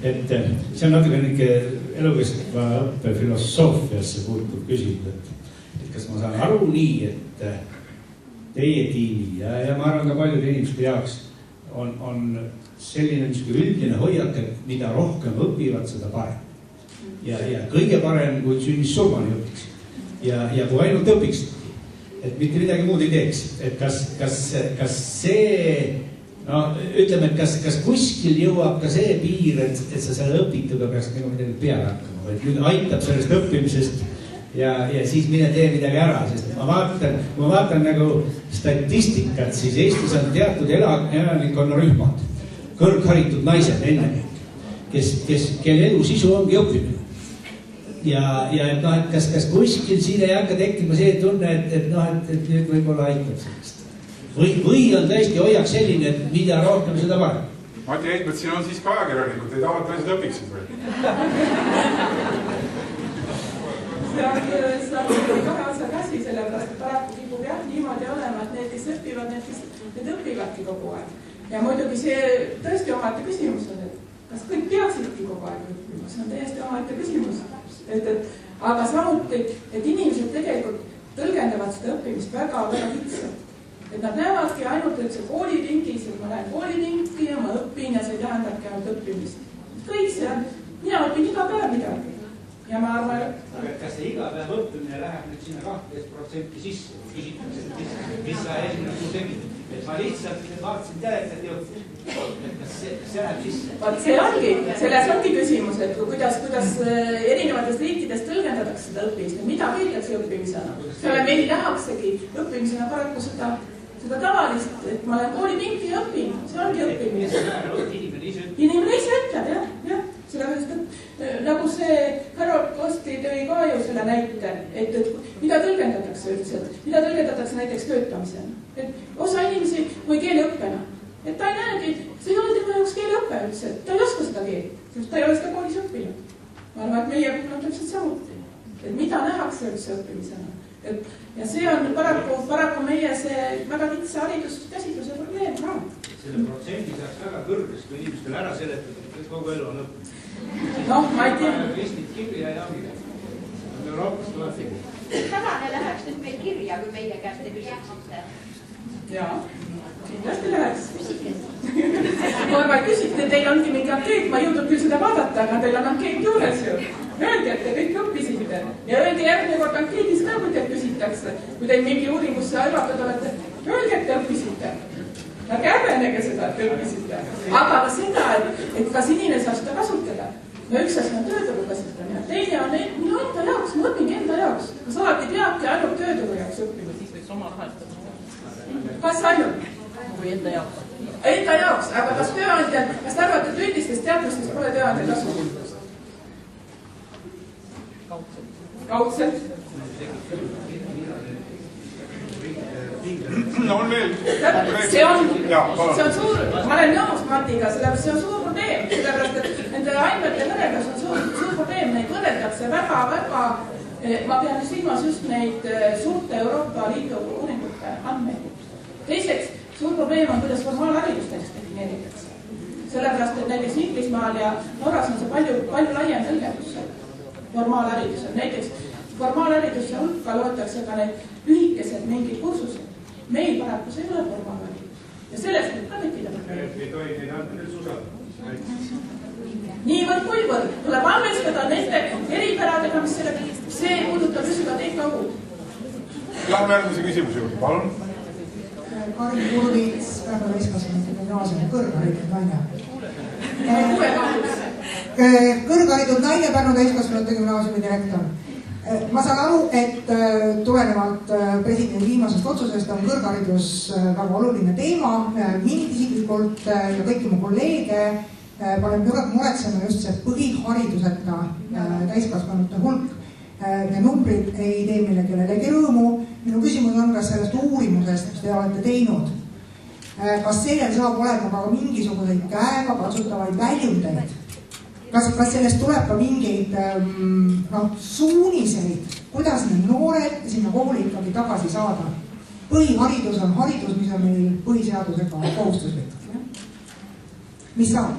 et see on natuke niisugune elukestva õppe filosoofiasse puutub küsimus, et kas ma saan aru nii, et teie tiimi ja ma arvan ka paljude inimeste jaoks on selline üldine hoiak, et mida rohkem õpivad, seda parem. Ja kõige parem, kui sünnis surmani õpiks. Ja kui ainult õpiks, et mitte midagi muud ei teeks. Et kas see, no ütleme, et kas kuskil jõuab ka see piir, et sa selle õpituga peaks nagu midagi peale hakkama, või nüüd aitab sellest õppimisest ja siis mine tee midagi ära, sest ma vaatan nagu statistikat, siis Eestis on teatud elanikkonnarühmad, kõrgharitud naised ennegi, kelle elu sisu ongi õppimine. Ja et noh, et kas kuskil siin ei hakka tekkima see tunne, et nüüd võib-olla aitab sellest. Või on tõesti hoiak selline, et mida rohkem, seda parem. Mati Heitmet, siin on siis ka ajakirjanikud, ei taha, et naised õpiksid või? See on kahe otsa käsi, sellepärast, et paraku kipub jah niimoodi olema, et need, kes õpivad, need õpivadki kogu aeg. Ja muidugi see tõesti omaette küsimus on, et kas kõik peaksidki kogu aeg õppima, see on täiesti omaette küsimus. Aga samuti, et inimesed tegelikult tõlgendavad seda õppimist väga kitsalt. Et nad näevadki ainult, et see koolitingis, et ma lähen koolitingi ja ma õpin ja see tähendabki ainult õppimist. Kõik see on, mina õpin iga päev midagi. Ja ma arvan, aga kas see iga päev õppimine läheb nüüd sinna 12% sisse? Küsitakse, mis sa esimene tegid? Et ma lihtsalt vaatasin telet, et kas see läheb sisse? See ongi, selles ongi küsimus, et kuidas erinevates riikides tõlgendatakse seda õppimist ja mida peetakse õppimisena. Meil nähaksegi õppimisena paraku seda tavalist, et ma olen koolitingi ja õpin, see ongi õppimine. Inimene ise ütleb, jah. Sellepärast, et nagu see Harold Kosti tõi ka ju selle näite, et mida tõlgendatakse üldiselt, mida tõlgendatakse näiteks töötamisena. Et osa inimesi või keeleõppena, et ta ei näegi, see ei ole tema jaoks keeleõppe üldse, ta ei oska seda keelt, sest ta ei ole seda koolis õppinud. Ma arvan, et meie puhul on täpselt samuti, et mida nähakse üldse õppimisena. Ja see on paraku meie see väga kitsa hariduskäsitluse probleem ka. Selle protsendi saaks väga kõrgest, kui inimestele ära seletada, et kogu elu on õppinud. Noh, ma ei tea. Kristid kirja ja Euroopas tuleb tegu. Tänane läheks nüüd meil kirja, kui meie käest te küsiksite. Jaa, kindlasti läheks. Kui ma küsite, teil ongi mingi ankeet, ma jõudnud küll seda vaadata, aga teil on ankeet juures ju. Öelge, et te kõik õppisite. Ja öelge järgmine kord ankeedis ka, kui teid küsitakse. Kui teil mingi uuringusse arvatud olete, öelge, et te õppisite. Ärge häbenege seda, et te õppisite. Aga ka seda, et kas inimene saab seda kasutada. No üks asi on tööturu kasutamine. Teine on minu enda jaoks, ma õpingi enda jaoks. Kas alati peabki ainult tööturu jaoks õppima? Siis võiks oma rahastada. Kas ainult? Või enda jaoks? Enda jaoks, aga kas tööandjad, kas te arvate, et üldistest teadmistest pole tööandjad kasu? Kaudselt. No on veel. See on suur, ma olen nõus Martiga, sellepärast see on suur probleem, sellepärast et nende andmete võrreldus on suur probleem, neid võrreldakse väga, ma pean silmas just neid suurte Euroopa Liidu uuringute andmeid. Teiseks, suur probleem on, kuidas formaalharidust näiteks defineeritakse. Sellepärast, et näiteks Inglismaal ja Norras on see palju laiem tõlgendus formaalharidusel. Näiteks formaalhariduse hulka loetakse ka need lühikesed mingid kursused. Meil paraku see ei ole formaalharidus. Ja sellest võib ka tekkida probleem. Ei tohi neid andmeid üldse usaldada. Niivõrd kuivõrd tuleb arvestada nende eripäradega, mis see puudutab just seda TKU-d. Lähme järgmise küsimuse juurde, palun. Karin Kurvits, väga täiskasvanute gümnaasiumi kõrgharitud naine. Kõrgharitud naine, Pärnu täiskasvanute gümnaasiumi direktor. Ma saan aru, et tulenevalt presidendi viimasest otsusest on kõrgharidus väga oluline teema. Mind isiklikult ja kõiki mu kolleege paneb muretsema just see põhihariduseta täiskasvanute hulk. Need numbrid ei tee meile kellelegi rõõmu. Minu küsimus on, kas sellest uurimusest, mis te olete teinud, kas sellel saab olema ka mingisuguseid käega katsutavaid väljundeid? Kas sellest tuleb ka mingeid suuniseid, kuidas need noored sinna kooli ikkagi tagasi saada? Põhiharidus on haridus, mis on meil põhiseadusega kohustuslik. Mis saab?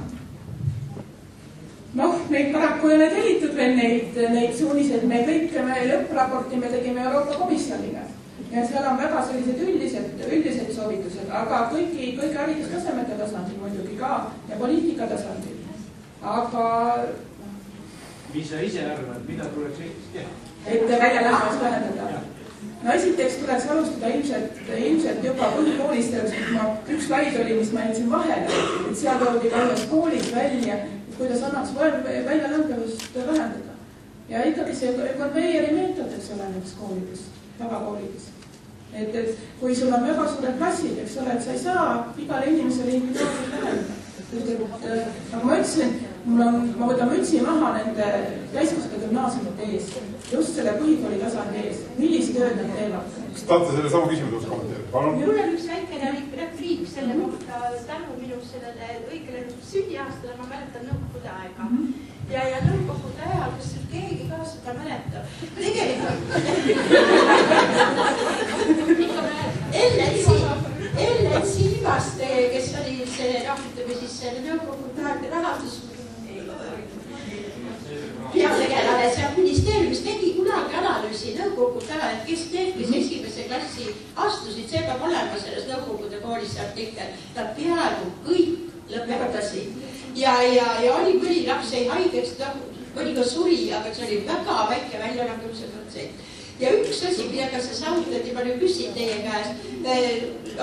Neid paraku ei ole tellitud veel neid suuniseid. Me kõik lõppraporti me tegime Euroopa Komisjoniga ja seal on väga sellised üldised soovitused, aga kõiki haridustasemete tasandil muidugi ka ja poliitika tasandil. Aga mis sa ise arvad, mida tuleks Eestis teha? Et väljalähmast vähendada. Esiteks tuleks alustada ilmselt juba põhikoolist, üks slaid oli, mis ma jätsin vahele, et seal toodi ka ühes koolis välja, kuidas annaks väljalangevust vähendada. Ja ikkagi see konveieri meetod, eks ole, nendes koolides, tavakoolides. Et kui sul on väga suured klassid, eks ole, et sa ei saa igale inimesele individuaalselt vähendada. Nagu ma ütlesin, ma võtan mütsi maha nende täiskasvanute gümnaasiumite ees, just selle põhikooli tasandi ees. Millist tööd nad teevad? Kas tahate selle sama küsimuse kommenteerida? Palun. Minul on üks väikene repliik selle kohta tänu minu sellele õigele sünniaastale, ma mäletan nõukogude aega. Ja nõukogude ajal, kas keegi ka seda mäletab? Tegelikult Ellen Silvaste, kes oli see, ütleme siis selle nõukogude aeg rahandus peategelane seal ministeeriumis tegi kunagi analüüsi nõukogude ajal, et kes esimese klassi astusid, see peab olema selles nõukogude koolis artikkel. Nad peaaegu kõik lõpetasid ja oli mõni laps ei haigeks, mõni ka suri, aga see oli väga väike väljalangevuse protsent. Ja üks asi, millega see saavutati, ma nüüd küsin teie käest,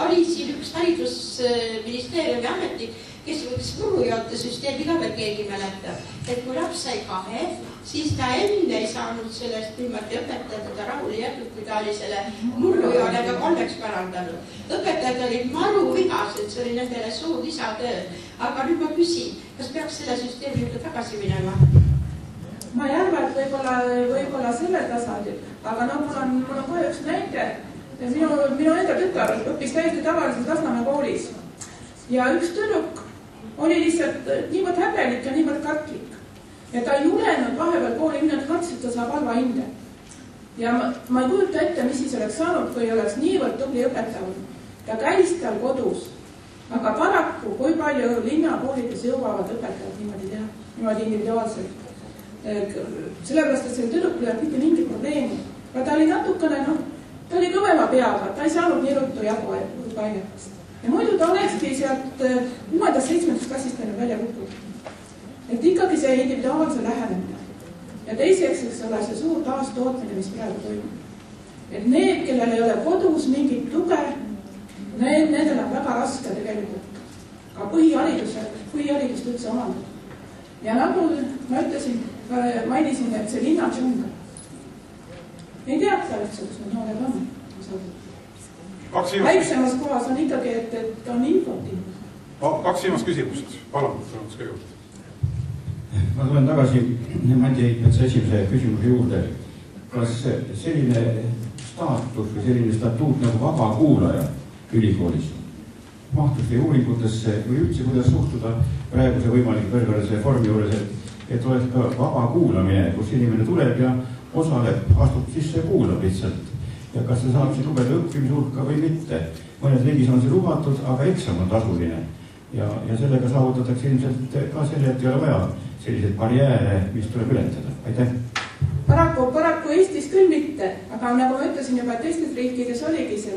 oli siin üks haridusministeeriumi ametnik, kes võiks murujoote süsteemi ka veel keegi mäletab, et kui laps sai 2, siis ta enne ei saanud sellest niimoodi õpetada, ta rahule jätnud, kui ta oli selle murrujoonega 3 parandanud. Õpetajad olid maru vigased, see oli nendele suur lisatöö. Aga nüüd ma küsin, kas peaks selle süsteemi juurde tagasi minema? Ma ei arva, et võib-olla selle tasandil, aga mul on kohe üks näite. Minu enda tütar õppis täiesti tavaliselt Lasnamäe koolis ja üks tüdruk oli lihtsalt niivõrd häbelik ja niivõrd kartlik. Ja ta ei julenud vahepeal kooli minna, kartsid, ta saab halva hinde. Ja ma ei kujuta ette, mis siis oleks saanud, kui oleks niivõrd tubli õpetaja. Ta käis tal kodus, aga paraku, kui palju linnakoolides jõuavad õpetajad niimoodi teha, niimoodi individuaalselt. Sellepärast, et selle tüdrukul ei olnud mitte mingi probleemi. Aga ta oli natukene, ta oli kõvema peaga, ta ei saanud nii ruttu jagu ainetest. Ja muidu ta olekski sealt 6.-7. klassist välja kukkunud. Et ikkagi see individuaalse lähenemine. Ja teiseks, eks ole, see suur taastootmine, mis praegu toimub. Et need, kellel ei ole kodus mingit tuge, nendel on väga raske tegelikult ka põhiharidust üldse omandada. Ja nagu ma ütlesin, mainisin, et see linna džungel. Ei teata üldse, kus need noored on. Väiksemas kohas on ikkagi, et on infot. 2 viimast küsimust. Palun, kõigepealt. Ma tulen tagasi Mati Heitmetsa esimese küsimuse juurde. Kas selline staatus või selline statuut nagu vaba kuulaja ülikoolis mahtus teie uuringutesse või üldse, kuidas suhtuda praeguse võimalik kõrghariduse reformi juures, et oleks ka vaba kuulamine, kus inimene tuleb ja osaleb, astub sisse ja kuulab lihtsalt. Ja kas see saab siin lugeda õppimise hulka või mitte. Mõnes riigis on see lubatud, aga eksam on tasuline. Ja sellega saavutatakse ilmselt ka selle, et ei ole vaja selliseid barjääre, mis tuleb ületada. Aitäh! Paraku Eestis küll mitte, aga nagu ma ütlesin juba, et teistes riikides oligi see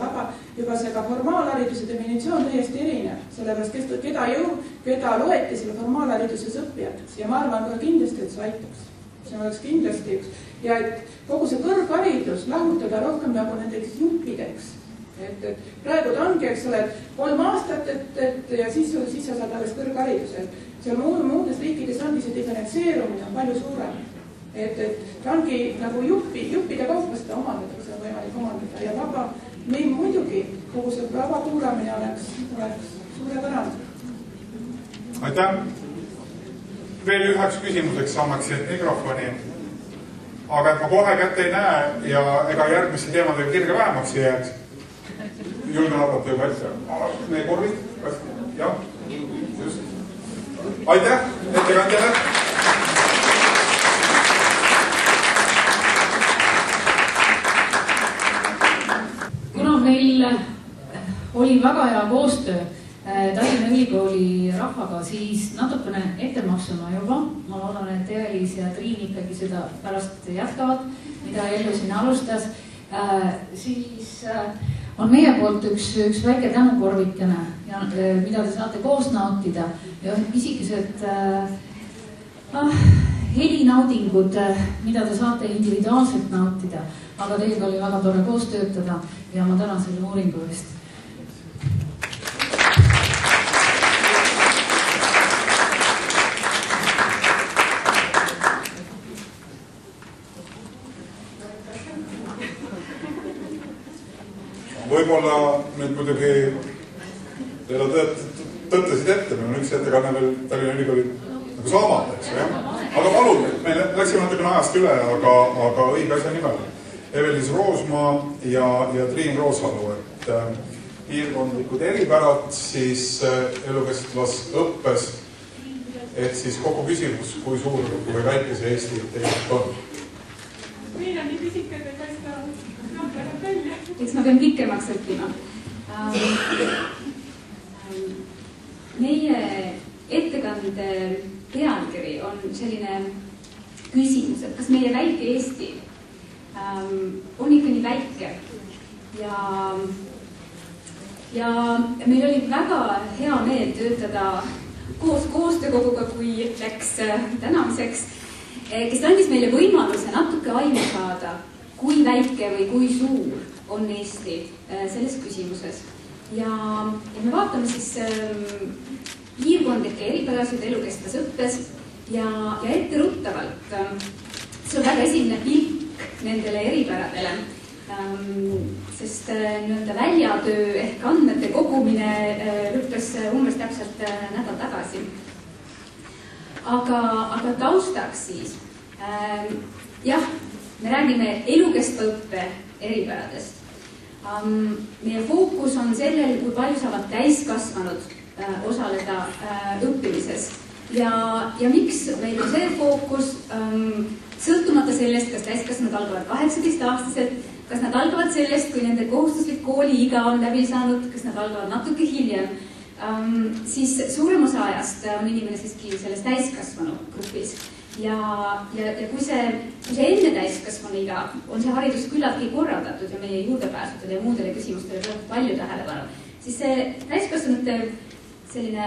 juba see ka formaalhariduse definitsioon täiesti erinev, sellepärast keda loeti selle formaalhariduses õppijateks ja ma arvan ka kindlasti, et see aitaks. see oleks kindlasti üks. Ja et kogu see kõrgharidus lahutada rohkem nagu nendeks juppideks. Et praegu ta ongi, eks ole, 3 aastat ja siis sa saad alles kõrghariduse. Seal muudes riikides ongi see diferentseerumine on palju suurem. Et ta ongi nagu juppide kaupa seda omandada, see on võimalik omandada. Ja vaba, meil muidugi kogu see vaba kuulamine oleks suurepärane. Aitäh! Veel üheks küsimuseks annaksin mikrofoni. Aga et ma kohe kätte ei näe ja ega järgmisse teemadega kirge vähemaks ei jääks. Julgen arvata juba ette. Meie korvid? Jah, just. Aitäh ettekandjale! Kuna meil oli väga hea koostöö Tallinna Ülikooli rahvaga, siis natukene ettemaksuna juba. Ma loodan, et Evelis ja Triin ikkagi seda pärast jätkavad, mida Ellu siin alustas. Siis on meie poolt üks väike tänukorvikene, mida te saate koos nautida. Ja isikesed helinaudingud, mida te saate individuaalselt nautida. Aga teiega oli väga tore koos töötada ja ma tänan selle uuringu eest. Võib-olla nüüd muidugi teile tõttasid ette, meil on üks ettekanne veel Tallinna Ülikooli nagu saamata, eks ju, jah? Aga palun, me läksime natukene ajast üle, aga õige asja nimel. Evelis Roosmaa ja Triin Roosalu, et piirkondlikud eripärad siis elukestvas õppes, et siis kogu küsimus, kui suur või väike see Eesti tegelikult on. Meil on nii pisikad, et paista väga välja. Eks ma pean pikemaks õppima. Meie ettekande pealkiri on selline küsimus, et kas meie väike Eesti on ikka nii väike ja meil oli väga hea meel töötada koos koostöökoguga, kui läks tänamiseks, kes andis meile võimaluse natuke aimu saada, kui väike või kui suur on Eesti selles küsimuses. Ja me vaatame siis piirkondlikke eripärasid elukestvas õppes ja etteruttavalt see on väga esimene pilk nendele eripäradele, sest nii-öelda väljatöö ehk andmete kogumine lõppes umbes täpselt nädal tagasi. Aga taustaks siis, jah, me räägime elukestva õppe eripäradest. Meie fookus on sellel, kui palju saavad täiskasvanud osaleda õppimises. Ja miks meil on see fookus, sõltumata sellest, kas täiskasvanud algavad 18-aastaselt, kas nad algavad sellest, kui nende kohustuslik kooliiga on läbi saanud, kas nad algavad natuke hiljem, siis suurem osa ajast on inimene siiski selles täiskasvanu grupis. Ja kui see enne täiskasvanu iga on see haridus küllaltki korraldatud ja meie juurdepääsudele ja muudele küsimustele tuleb palju tähelepanu, siis see täiskasvanute selline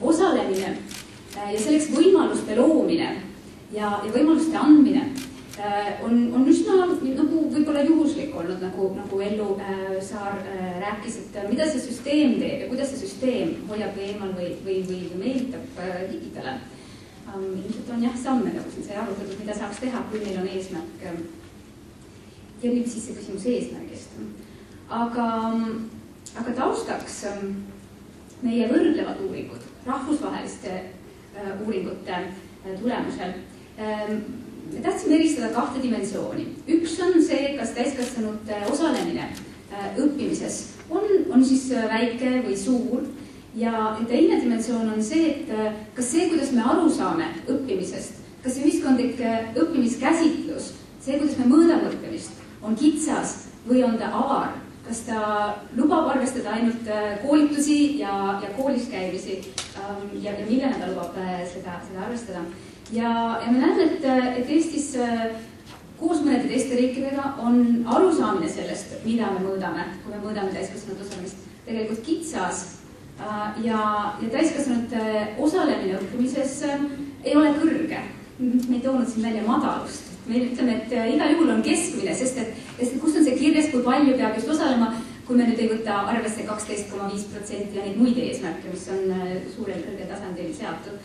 osalemine ja selleks võimaluste loomine ja võimaluste andmine on üsna nagu võib-olla juhuslik olnud, nagu Ellu Saar rääkis, et mida see süsteem teeb ja kuidas see süsteem hoiab eemal või meelitab digitale. Ilmselt on jah samme, nagu siin sai arutatud, mida saaks teha, kui meil on eesmärk. Ja nüüd siis see küsimus eesmärgist. Aga taustaks meie võrdlevad uuringud, rahvusvaheliste uuringute tulemusel. Me tahtsime eristada 2 dimensiooni. Üks on see, kas täiskasvanute osalemine õppimises on siis väike või suur. Ja teine dimensioon on see, et kas see, kuidas me aru saame õppimisest, kas see ühiskondlik õppimiskäsitlus, see, kuidas me mõõdame õppimist, on kitsas või on ta avar, kas ta lubab arvestada ainult koolitusi ja koolis käimisi ja millena ta lubab seda arvestada. Ja me näeme, et Eestis koos mõnede teiste riikidega on arusaamine sellest, mida me mõõdame, kui me mõõdame täiskasvanud osalemist, tegelikult kitsas. Ja täiskasvanute osalemine õppimises ei ole kõrge. me ei toonud siin välja madalust. Me ütleme, et igal juhul on keskmine, sest kus on see kirjas, kui palju peab just osalema, kui me nüüd ei võta arvesse 12,5% ja neid muid eesmärke, mis on suurel kõrgel tasandil seatud.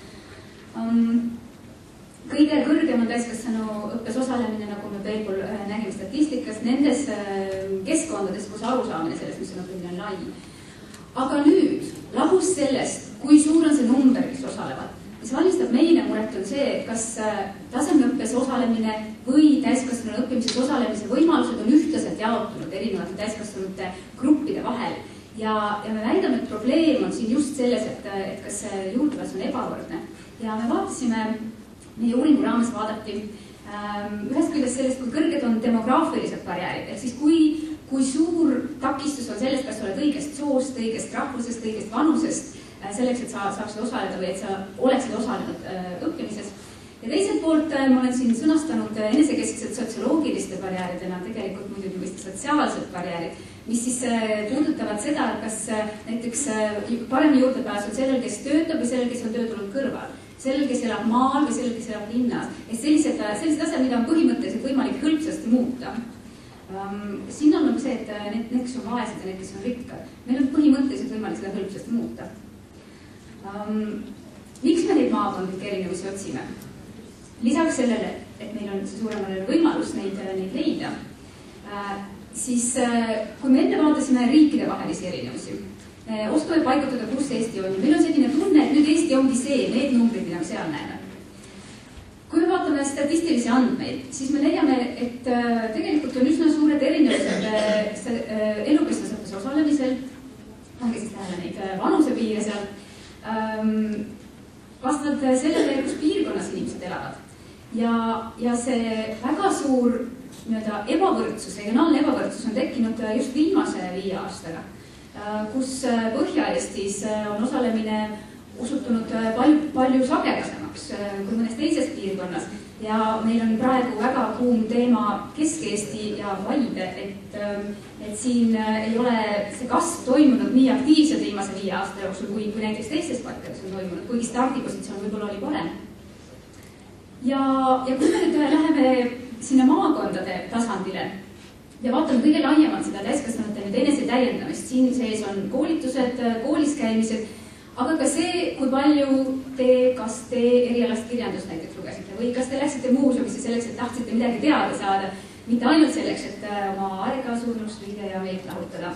Kõige kõrgem on täiskasvanuõppes osalemine, nagu me veel pool nägime statistikas, nendes keskkondades, kus arusaamine sellest, mis on õppimine, on lai. Aga nüüd, lahus sellest, kui suur on see number, kes osalevad, mis valmistab meile muret on see, kas tasemeõppes osalemine või täiskasvanu õppimises osalemise võimalused on ühtlaselt jaotunud erinevate täiskasvanute gruppide vahel. Ja me väidame, et probleem on siin just selles, et kas juurdepääs on ebavõrdne. Ja me vaatasime, meie uuringu raames vaadati ühest küljest sellest, kui kõrged on demograafilised barjäärid, ehk siis kui suur takistus on sellest, kas oled õigest soost, õigest rahvusest, õigest vanusest, selleks, et sa saaksid osaleda või et sa oleksid osalenud õppimises. Ja teiselt poolt ma olen siin sõnastanud enesekeskselt sotsioloogiliste barjääridena, tegelikult muidugi mõista sotsiaalsed barjäärid, mis siis puudutavad seda, kas näiteks parem juurdepääs on sellel, kes töötab või sellel, kes on tööturul kõrval. Sellel, kes elab maal või sellel, kes elab linnas. Et sellised asjad, mida on põhimõtteliselt võimalik hõlpsasti muuta. Siin on see, et need, kes on vaesed ja need, kes on rikkad. Meil on põhimõtteliselt võimalik seda hõlpsasti muuta. Miks me neid maakondlikke erinevusi otsime? Lisaks sellele, et meil on see suuremale võimalus neid leida, siis kui me enne vaatasime riikide vahelisi erinevusi, oskame paigutada, kus Eesti on. Meil on selline tunne, et nüüd Eesti ongi see, need numbrid, mida me seal näeme. Kui me vaatame statistilisi andmeid, siis me leiame, et tegelikult on üsna suured erinevused elukestvas õppes osalemisel, ongi siis näeme neid vanusepiire seal, vastavalt sellele, kus piirkonnas inimesed elavad. Ja see väga suur ebavõrdsus, regionaalne ebavõrdsus on tekkinud just viimase 5 aastaga, kus Põhja-Eestis on osalemine osutunud palju sagedasemaks kui mõnes teises piirkonnas. Ja meil on praegu väga kuum teema Kesk-Eesti ja Vaide, et siin ei ole see kasv toimunud nii aktiivselt viimase 5 aasta jooksul, kui näiteks teistes paikades on toimunud, kuigi stardipositsioon võib-olla oli parem. Ja kui me nüüd läheme sinna maakondade tasandile ja vaatame kõige laiemalt seda täiskasvanute enese täiendamist, siin sees on koolitused, koolis käimised, aga ka see, kui palju kas te erialast kirjandust näiteks lugesite või kas te läksite muuseumisse selleks, et tahtsite midagi teada saada, mitte ainult selleks, et oma aega surnust viide ja meelt lahutada.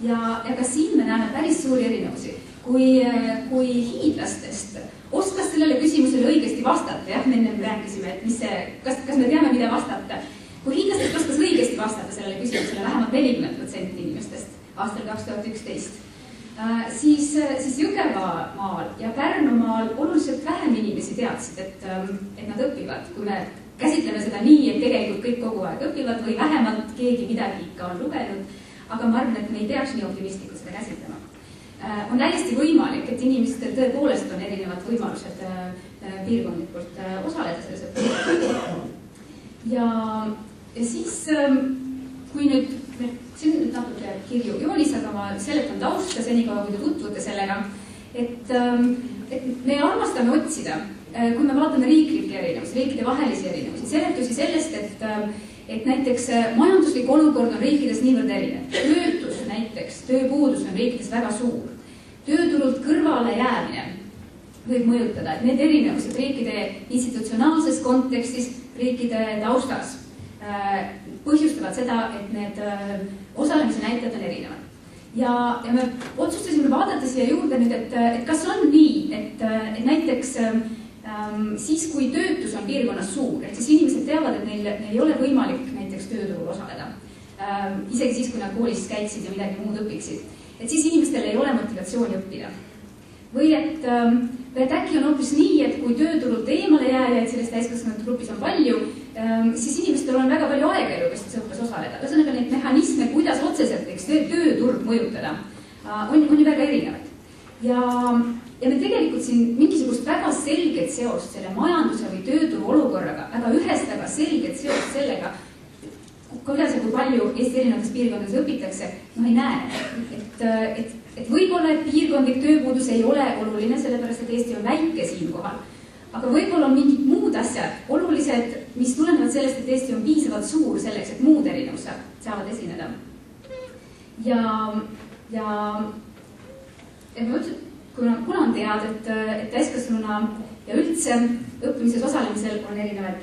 Ja ka siin me näeme päris suuri erinevusi. Kui hiidlastest oskas sellele küsimusele õigesti vastata, jah, me enne rääkisime, et kas me teame, mida vastata. Kui hiidlastest oskas õigesti vastata sellele küsimusele vähemalt 40% inimestest aastal 2011, siis Jõgevamaal ja Pärnumaal oluliselt vähem inimesi teadsid, et nad õpivad. Kui me käsitleme seda nii, et tegelikult kõik kogu aeg õpivad või vähemalt keegi midagi ikka on lugenud, aga ma arvan, et me ei peaks nii optimistlikult seda käsitlema. On täiesti võimalik, et inimestel tõepoolest on erinevad võimalused piirkondlikult osaleda selles õppimisel. Ja siis, kui nüüd, siin on natuke kirju joonis, aga ma seletan tausta senikaua, kui te tutvute sellega, et me armastame otsida, kui me vaatame riiklikke erinevusi, riikide vahelisi erinevusi, seletusi sellest, et näiteks majanduslik olukord on riikides niivõrd erinev. Töötus näiteks, tööpuudus on riikides väga suur. Tööturult kõrvale jäämine võib mõjutada, et need erinevused riikide institutsionaalses kontekstis, riikide taustas põhjustavad seda, et need osalemise näitajad on erinevad. Ja me otsustasime vaadata siia juurde nüüd, et kas on nii, et näiteks siis, kui töötus on piirkonnas suur, et siis inimesed teavad, et neil ei ole võimalik näiteks tööturul osaleda, isegi siis, kui nad koolis käiksid ja midagi muud õpiksid, et siis inimestel ei ole motivatsiooni õppida. Või et äkki on hoopis nii, et kui tööturult eemale jääjaid selles täiskasvanute grupis on palju, siis inimestel on väga palju aega elukestvas õppes osaleda. Ühesõnaga neid mehhanisme, kuidas otseselt tööturg mõjutada, on ju väga erinevad. Ja me tegelikult siin mingisugust väga selget seost selle majanduse või tööturu olukorraga, väga ühest väga selget seost sellega, kuidas ja kui palju Eesti erinevates piirkondades õpitakse, ei näe. Et võib-olla, et piirkondlik tööpuudus ei ole oluline, sellepärast, et Eesti on väike siinkohal. aga võib-olla on mingid muud asjad olulised, mis tulenevad sellest, et Eesti on piisavalt suur selleks, et muud erinevused saavad esineda. Ja ma ütlen, kuna on teada, et täiskasvanuna ja üldse õppimises osalemisel on erinevad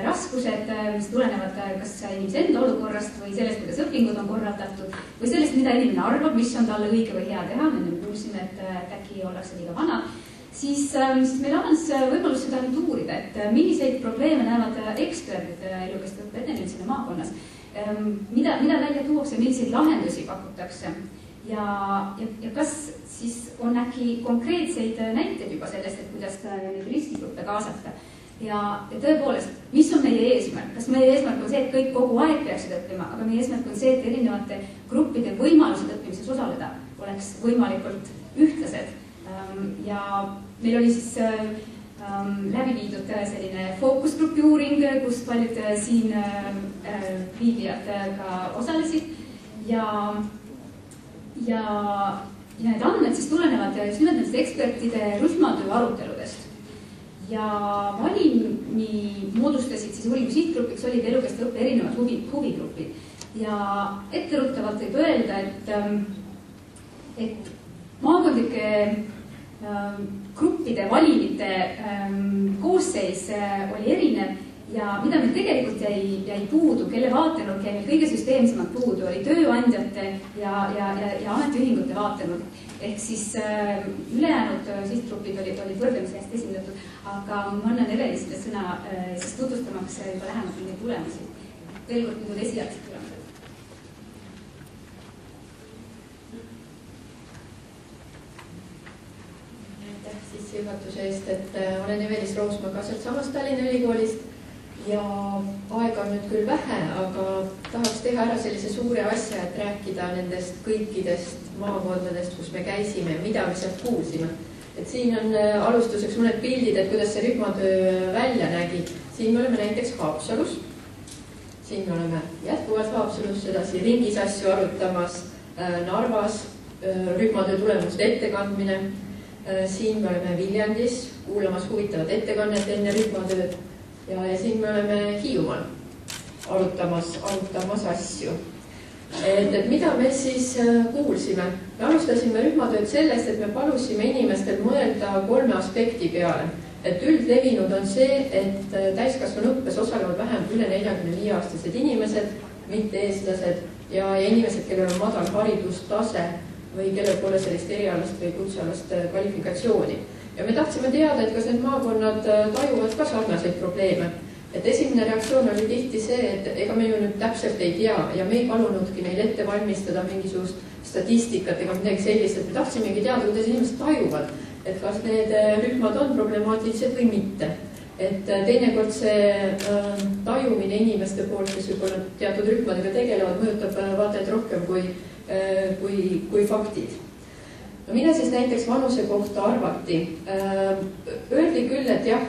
raskused, mis tulenevad kas inimese enda olukorrast või sellest, kuidas õpingud on korraldatud või sellest, mida inimene arvab, mis on talle õige või hea teha. Me kuulsime, et äkki ollakse liiga vana. Siis meil avanes võimalus seda nüüd uurida, et milliseid probleeme näevad eksperdid elukestva õppe edenemisele maakonnas, mida välja tuuakse, milliseid lahendusi pakutakse ja kas siis on äkki konkreetseid näiteid juba sellest, et kuidas neid riskigruppe kaasata. Ja tõepoolest, mis on meie eesmärk? Kas meie eesmärk on see, et kõik kogu aeg peaksid õppima, aga meie eesmärk on see, et erinevate gruppide võimalused õppimises osaleda oleks võimalikult ühtlased. Ja meil oli siis läbi viidud selline fookusgrupi uuring, kus paljud siin viibijad ka osalesid ja need andmed siis tulenevad just nimelt nendest ekspertide rühmatöö aruteludest. Ja valimi moodustasid siis uuringu sihtgrupiks olid elukestva õppe erinevad huvigrupid. Ja etteruttavalt võib öelda, et maakondlike gruppide valimite koosseis oli erinev ja mida meil tegelikult jäi puudu, kelle vaatenurk jäi meil kõige süsteemsemalt puudu, oli tööandjate ja ametiühingute vaatenurk. Ehk siis ülejäänud sihtgrupid olid võrdlemisi hästi esindatud, aga ma annan Evelisele sõna siis tutvustamaks juba lähemalt neid tulemusi. Veel kord nüüd esialgsed tulemused. Aitäh sissejuhatuse eest, et olen Evelis Roosma ka sealt samast Tallinna Ülikoolist ja aega on nüüd küll vähe, aga tahaks teha ära sellise suure asja, et rääkida nendest kõikidest maakondadest, kus me käisime, mida me sealt kuulsime. Et siin on alustuseks mõned pildid, et kuidas see rühmatöö välja nägi. Siin me oleme näiteks Haapsalus. Siin me oleme jätkuvalt Haapsalus edasi ringis asju arutamas, Narvas rühmatöö tulemuste ettekandmine. Siin me oleme Viljandis kuulamas huvitavat ettekannet enne rühmatööd. Ja siin me oleme Hiiumaal arutamas asju. Et mida me siis kuulsime? Me alustasime rühmatööd sellest, et me palusime inimestel mõelda 3 aspekti peale. Et üldlevinud on see, et täiskasvanuõppes osalevad vähem üle 45-aastased inimesed, mitte eestlased ja inimesed, kellel on madal haridustase või kellel pole sellist erialast või kutsealast kvalifikatsiooni. Ja me tahtsime teada, et kas need maakonnad tajuvad ka sarnaseid probleeme. Et esimene reaktsioon oli tihti see, et ega me ju nüüd täpselt ei tea ja me ei palunudki neil ette valmistada mingisugust statistikat ega midagi sellist, et me tahtsimegi teada, kuidas inimesed tajuvad, et kas need rühmad on problemaatilised või mitte. Et teinekord see tajumine inimeste poolt, kes võib-olla teatud rühmadega tegelevad, mõjutab vaatajat rohkem kui faktid. No mida siis näiteks vanuse kohta arvati? Öeldi küll, et jah,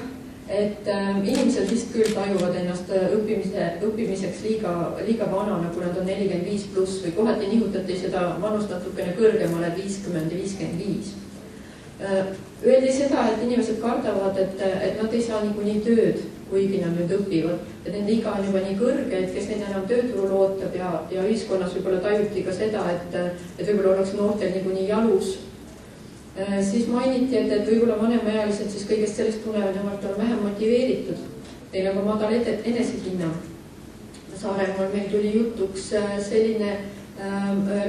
et inimesed vist küll tajuvad ennast õppimiseks liiga vanana, kui nad on 45 pluss või kohati nihutati seda vanust natukene kõrgemale 50 ja 55. Öeldi seda, et inimesed kardavad, et nad ei saa niikuinii tööd, kuigi nad nüüd õpivad. Et nende iga on juba nii kõrge, et kes neid enam tööturul ootab ja ühiskonnas võib-olla tajuti ka seda, et võib-olla oleks noortel niikuinii jalus. Siis mainiti, et võib-olla vanemaealised siis kõigest sellest tulenevalt on vähem motiveeritud. Neil on ka madal enesehinnang. Saaremaal meil tuli jutuks selline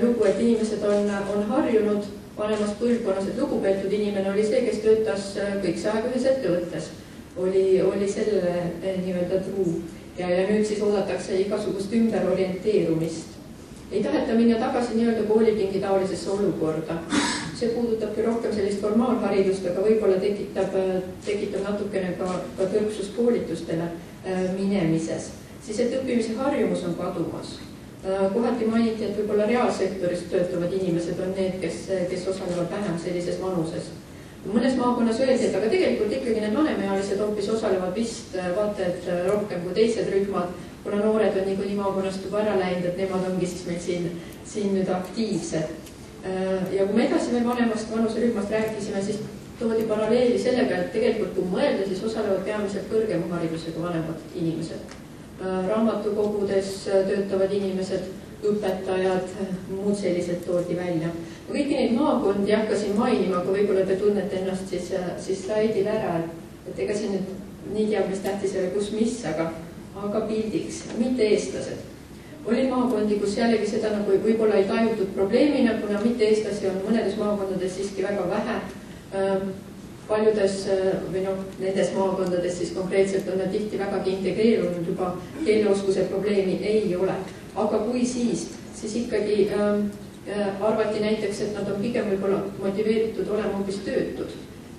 lugu, et inimesed on harjunud vanemas põlvkonnas, et lugupeetud inimene oli see, kes töötas kõik see aeg ühes ettevõttes. Oli sellele nii-öelda truu ja nüüd siis oodatakse igasugust ümberorienteerumist. Ei taheta minna tagasi nii-öelda koolipingi taolisesse olukorda. See puudutab küll rohkem sellist formaalharidust, aga võib-olla tekitab natukene ka tõrksuskoolitustele minemises. Siis, et õppimise harjumus on kadumas. Kohati mainiti, et võib-olla reaalsektoris töötavad inimesed on need, kes osalevad vähem sellises vanuses. Mõnes maakonnas öeldi, et aga tegelikult ikkagi need vanemealised hoopis osalevad vist vaatajad rohkem kui teised rühmad, kuna noored on niikuinii maakonnast juba ära läinud, et nemad ongi siis meil siin nüüd aktiivsed. Ja kui me edasi veel vanemast vanuserühmast rääkisime, siis toodi paralleeli sellega, et tegelikult kui mõelda, siis osalevad peamiselt kõrgema haridusega vanemad inimesed. Raamatukogudes töötavad inimesed, õpetajad, muud sellised toodi välja. Kõiki neid maakondi hakkasin mainima, kui võib-olla te tunnete ennast siis slaidil ära, et ega siin nüüd nii teab, mis tähtis ei ole, kus mis, aga pildiks, mitte eestlased. Oli maakondi, kus jällegi seda nagu võib-olla ei tajutud probleemina, kuna mitte eestlasi on mõnedes maakondades siiski väga vähe. Paljudes või nendes maakondades siis konkreetselt on nad tihti vägagi integreerunud juba keeleoskuse probleemi ei ole. Aga kui siis ikkagi arvati näiteks, et nad on pigem võib-olla motiveeritud olema hoopis töötud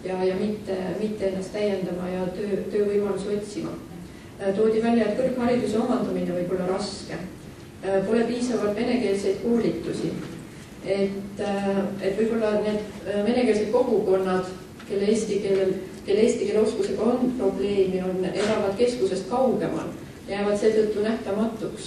ja mitte ennast täiendama ja töövõimalusi otsima. Toodi välja, et kõrghariduse omandamine võib olla raske. Pole piisavalt venekeelseid koolitusi. Et võib-olla need venekeelsed kogukonnad, kelle eesti keele oskusega on probleemi, elavad keskusest kaugemal, jäävad seetõttu nähtamatuks.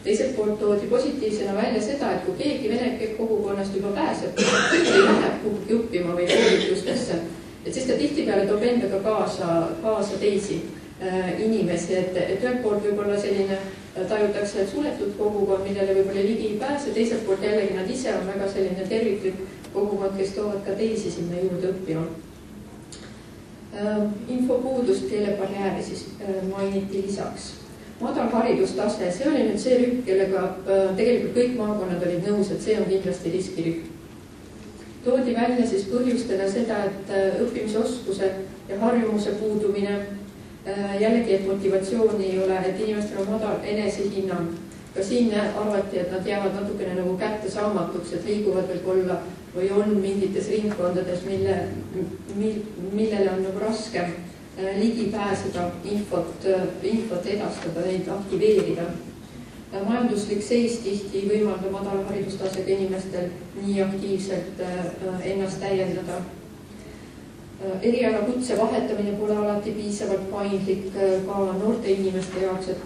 Teiselt poolt toodi positiivsena välja seda, et kui keegi vene kogukonnast juba pääseb või läheb kuhugi õppima või koolitustesse, et siis ta tihtipeale toob endaga kaasa teisi inimesi, et ühelt poolt võib-olla selline tajutakse suletud kogukond, millele võib-olla ligi ei pääse, teiselt poolt jällegi nad ise on väga selline terviklik kogukond, kes toovad ka teisi sinna juurde õppima. Infopuudust, keelebarjääri siis mainiti lisaks. Madal haridustase, see oli nüüd see rühm, kellega tegelikult kõik maakonnad olid nõus, et see on kindlasti riskirühm. Toodi välja siis põhjustena seda, et õppimisoskuse ja harjumuse puudumine, jällegi, et motivatsiooni ei ole, et inimestel on madal enesehinnang. Ka siin arvati, et nad jäävad natukene nagu kättesaamatuks, et liiguvad võib-olla või on mingites ringkondades, millele on nagu raske ligi pääseda, infot edastada, neid aktiveerida. Majanduslik seis tihti ei võimalda madala haridustasega inimestel nii aktiivselt ennast täiendada. Eriala kutse vahetamine pole alati piisavalt paindlik ka noorte inimeste jaoks, et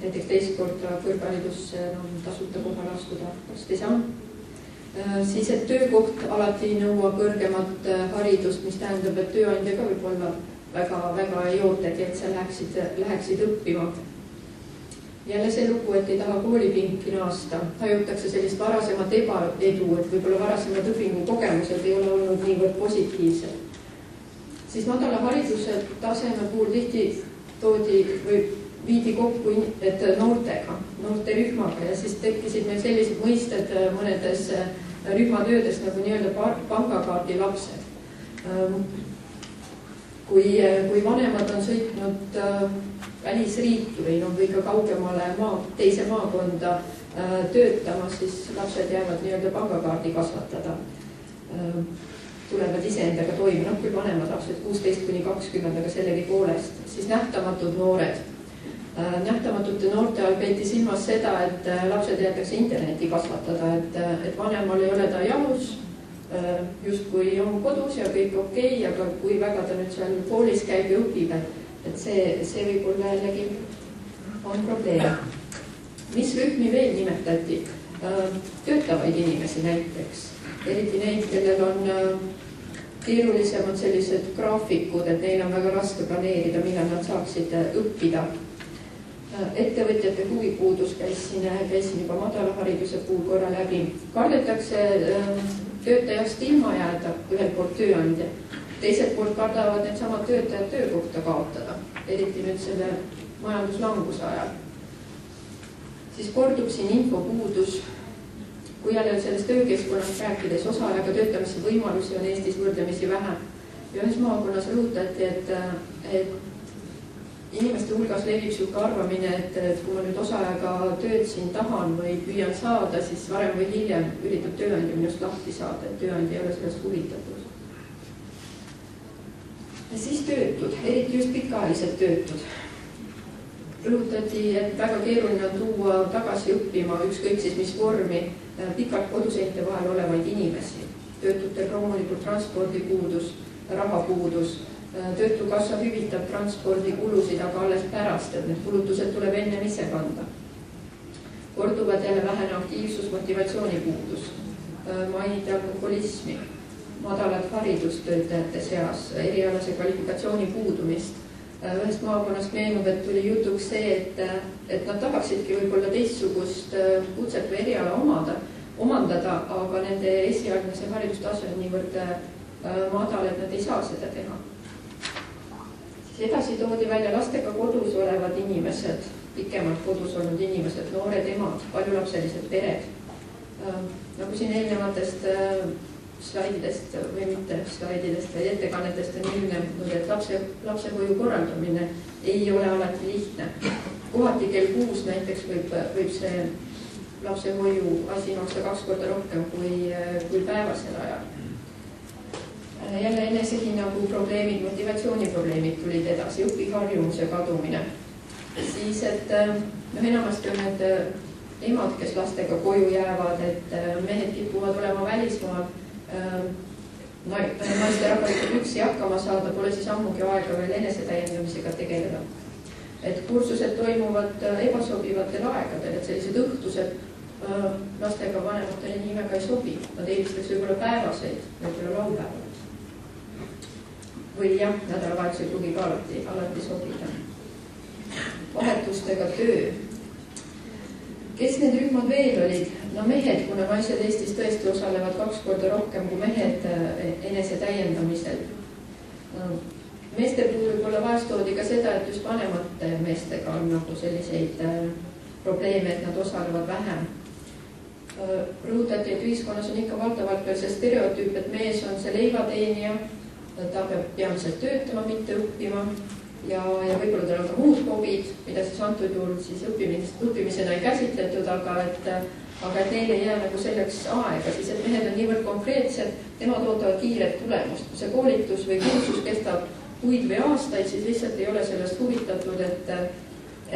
näiteks teist korda kõrgharidusse tasuta kohale astuda, kas te saa. Siis, et töökoht alati ei nõua kõrgemat haridust, mis tähendab, et tööandja ka võib olla väga ei ootegi, et sa läheksid õppima. Jälle see lugu, et ei taha koolipinki naasta, tajutakse sellist varasemat ebaedu, et võib-olla varasemad õpingukogemused ei ole olnud niivõrd positiivsed. Siis madala hariduse taseme puhul tihti viidi kokku noortega, noorte rühmaga ja siis tekkisid meil sellised mõisted mõnedes rühmatöödes nagu nii-öelda pangakaardi lapsed. Kui vanemad on sõitnud välisriiki või ka kaugemale teise maakonda töötama, siis lapsed jäävad nii-öelda pangakaardi kasvatada. Tulevad iseendaga toime, küll vanemad lapsed 16–20, aga sellegi poolest. Siis nähtamatud noored. Nähtamatute noorte all peeti silmas seda, et lapsed jäetakse interneti kasvatada, et vanemal ei ole ta jamus, justkui on kodus ja kõik okei, aga kui väga ta nüüd seal koolis käib ja õpib, et see võib-olla jällegi on probleem. Mis rühmi veel nimetati? Töötavaid inimesi näiteks, eriti neid, kellel on keerulisemad sellised graafikud, et neil on väga raske planeerida, millal nad saaksid õppida. Ettevõtjate huvipuudus käisin juba madala hariduse puhul korra läbi. Kardetakse töötajast ilma jääda, ühelt poolt tööandja. Teiselt poolt kardavad need samad töötajad töökohta kaotada, eriti nüüd selle majanduslanguse ajal. Siis kordub siin infopuudus. Kui jälle sellest töökeskkonnast rääkides osaajaga töötamise võimalusi on Eestis võrdlemisi vähe. Ühes maakonnas rõhutati, et inimeste hulgas levib siuke arvamine, et kui ma nüüd osaajaga tööd siin tahan või püüan saada, siis varem või hiljem üritab tööandja minust lahti saada, et tööandja ei ole sellest huvitatud. Ja siis töötud, eriti just pikaajalised töötud. Rõhutati, et väga keeruline on tuua tagasi õppima ükskõik siis mis vormi pikalt koduseinte vahel olevaid inimesi. Töötutel loomulikult transpordipuudus, rahapuudus. Töötukassa hüvitab transpordikulusid, aga alles pärast, et need kulutused tuleb ennem ise kanda. Korduvad jälle vähene aktiivsus, motivatsioonipuudus, mainiti alkoholismi. madalat haridust töötajate seas, erialase kvalifikatsiooni puudumist. Ühest maakonnast meenub, et tuli jutuks see, et nad tahaksidki võib-olla teistsugust kutset või eriala omandada, aga nende esialgne see haridustase on niivõrd madal, et nad ei saa seda teha. Siis edasi toodi välja lastega kodus olevad inimesed, pikemalt kodus olnud inimesed, noored emad, paljulapselised pered. Nagu siin eelnevatest slaididest või mitte slaididest, vaid ettekannetest on ilmnenud, et lapsehoiu korraldamine ei ole alati lihtne. Kohati kell 6 näiteks võib see lapsehoiu asi maksta 2 korda rohkem kui päevasel ajal. Jälle enesehinnangu probleemid, motivatsiooniprobleemid tulid edasi, õpiharjumuse kadumine. Siis, et enamasti on need emad, kes lastega koju jäävad, et mehed kipuvad olema välismaal, naiste rahvalikult üksi hakkama saada, pole siis ammugi aega veel enesetäiendamisega tegeleda. Et kursused toimuvad ebasobivatel aegadel, et sellised õhtused lastega vanematele nii väga ei sobi. Nad eelistaks võib-olla päevaseid, võib-olla laupäeval. Või jah, nädalavahetusel pruugib alati sobida. Vahetustega töö. Kes need rühmad veel olid? No mehed, kuna naised Eestis tõesti osalevad 2 korda rohkem kui mehed enese täiendamisel. Meeste puhul võib-olla vahest toodi ka seda, et just vanemate meestega on nagu selliseid probleeme, et nad osalevad vähem. Rõhutati, et ühiskonnas on ikka valdavalt veel see stereotüüp, et mees on see leivateenija, ta peab peamiselt töötama, mitte õppima. Ja võib-olla tal on ka muud hobid, mida siis antud juhul siis õppimisena ei käsitletud, aga et neil ei jää nagu selleks aega, siis et mehed on niivõrd konkreetsed, nemad ootavad kiiret tulemust. Kui see koolitus või kursus kestab kuid või aastaid, siis lihtsalt ei ole sellest huvitatud,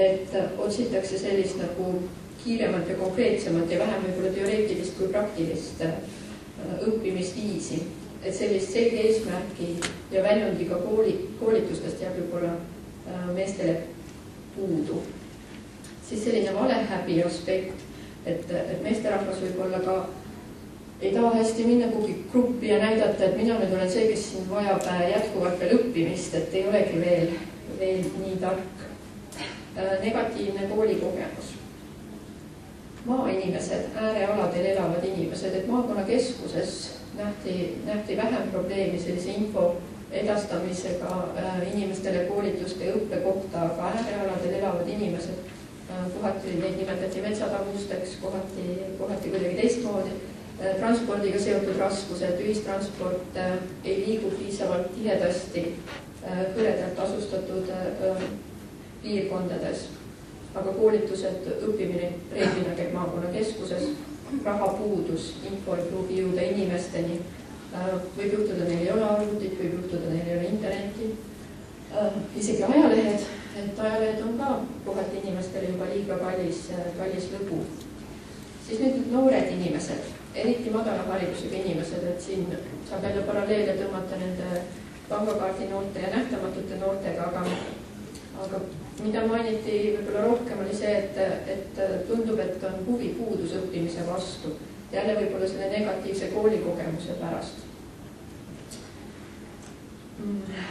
et otsitakse sellist nagu kiiremat ja konkreetsemat ja vähem võib-olla teoreetilist kui praktilist õppimisviisi. Et sellist selge eesmärki ja väljundiga koolitustest jääb võib-olla meestele puudu. Siis selline valehäbi aspekt, et meesterahvas võib-olla ka ei taha hästi minna kuhugi gruppi ja näidata, et mina nüüd olen see, kes siin vajab jätkuvalt veel õppimist, et ei olegi veel nii tark. Negatiivne koolikogemus. Maainimesed, äärealadel elavad inimesed, et maakonnakeskuses nähti vähem probleemi sellise info edastamisega inimestele koolituste ja õppe kohta, aga äärealadel elavad inimesed, kohati neid nimetati metsatagusteks, kohati kuidagi teistmoodi, transpordiga seotud raskused, ühistransport ei liigu piisavalt tihedasti hõredalt asustatud piirkondades, aga koolitused, õppimine reeglina käib maakonnakeskuses. Rahapuudus, info ei pruugi jõuda inimesteni, võib juhtuda, neil ei ole arvutit, võib juhtuda, neil ei ole interneti, isegi ajalehed, et ajalehed on ka kohati inimestele juba liiga kallis lõbu. Siis nüüd noored inimesed, eriti madala haridusega inimesed, et siin saab jälle paralleele tõmmata nende pangakaardi noorte ja nähtamatute noortega, aga mida mainiti võib-olla rohkem oli see, et tundub, et on huvi puudus õppimise vastu. Jälle võib-olla selle negatiivse koolikogemuse pärast.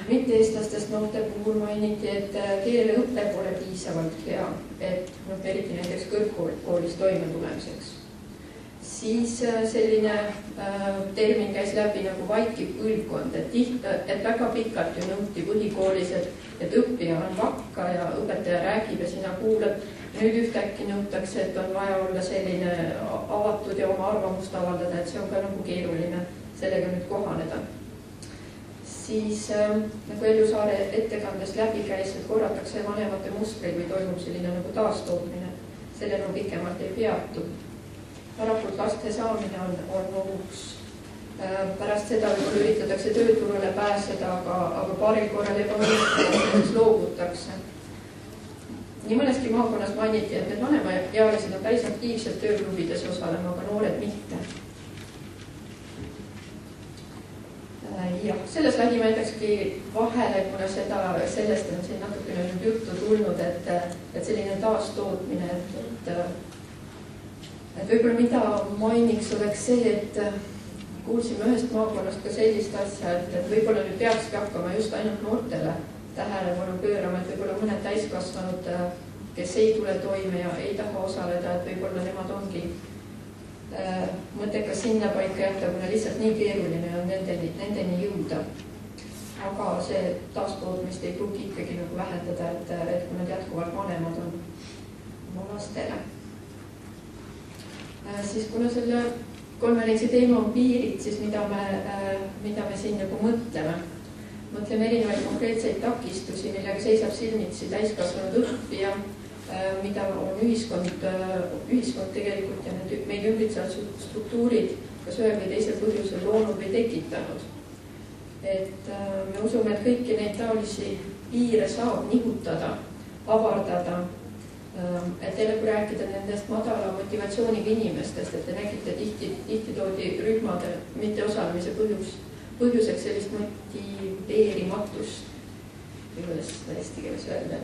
Mitte-eestlastest noorte puhul mainiti, et keeleõppe pole piisavalt hea, et eriti näiteks kõrgkoolis toime tulemiseks. Siis selline termin käis läbi nagu vaikiv põlvkond, et väga pikalt ju nõuti põhikoolis, et õppija on vakka ja õpetaja räägib ja sina kuulad. Nüüd ühtäkki nõutakse, et on vaja olla selline avatud ja oma arvamust avaldada, et see on ka nagu keeruline sellega nüüd kohaneda. Siis nagu Elju Saare ettekandes läbi käis, et korratakse vanemate mustreid või toimub selline nagu taastootmine. Selle nagu pikemalt ei peatu. Parakult laste saamine on ohuks. Pärast seda võib-olla üritatakse tööturule pääseda, aga paaril korral ebaõnnestuses loobutakse. Nii mõneski maakonnas mainiti, et need vanemaealised on päris aktiivselt tööklubides osalema, aga noored mitte. Jah, selle slaidi ma jätakski vahele, kuna sellest on siin natukene juttu tulnud, et selline taastootmine, et võib-olla mida mainiks oleks see, et kuulsime ühest maakonnast ka sellist asja, et võib-olla nüüd peakski hakkama just ainult noortele tähelepanu pöörama, et võib-olla mõned täiskasvanud, kes ei tule toime ja ei taha osaleda, et võib-olla nemad ongi mõttekas sinna paika jätta, kuna lihtsalt nii keeruline on nendeni jõuda. Aga see taastootmist ei pruugi ikkagi nagu vähendada, et kui nad jätkuvalt vanemad on oma lastele. Siis kuna selle konverentsi teema on piirid, siis mida me siin nagu mõtleme? Mõtleme erinevaid konkreetseid takistusi, millega seisab silmitsi täiskasvanud õppija, mida on ühiskond tegelikult ja need meid ümbritsevad struktuurid kas ühel või teisel põhjusel loonud või tekitanud. Et me usume, et kõiki neid taolisi piire saab nihutada, avardada. Et teile kui rääkida nendest madala motivatsiooniga inimestest, et te nägite tihti toodi rühmade mitteosalemise põhjuseks sellist motiveerimatust, kuidas seda eesti keeles öelda,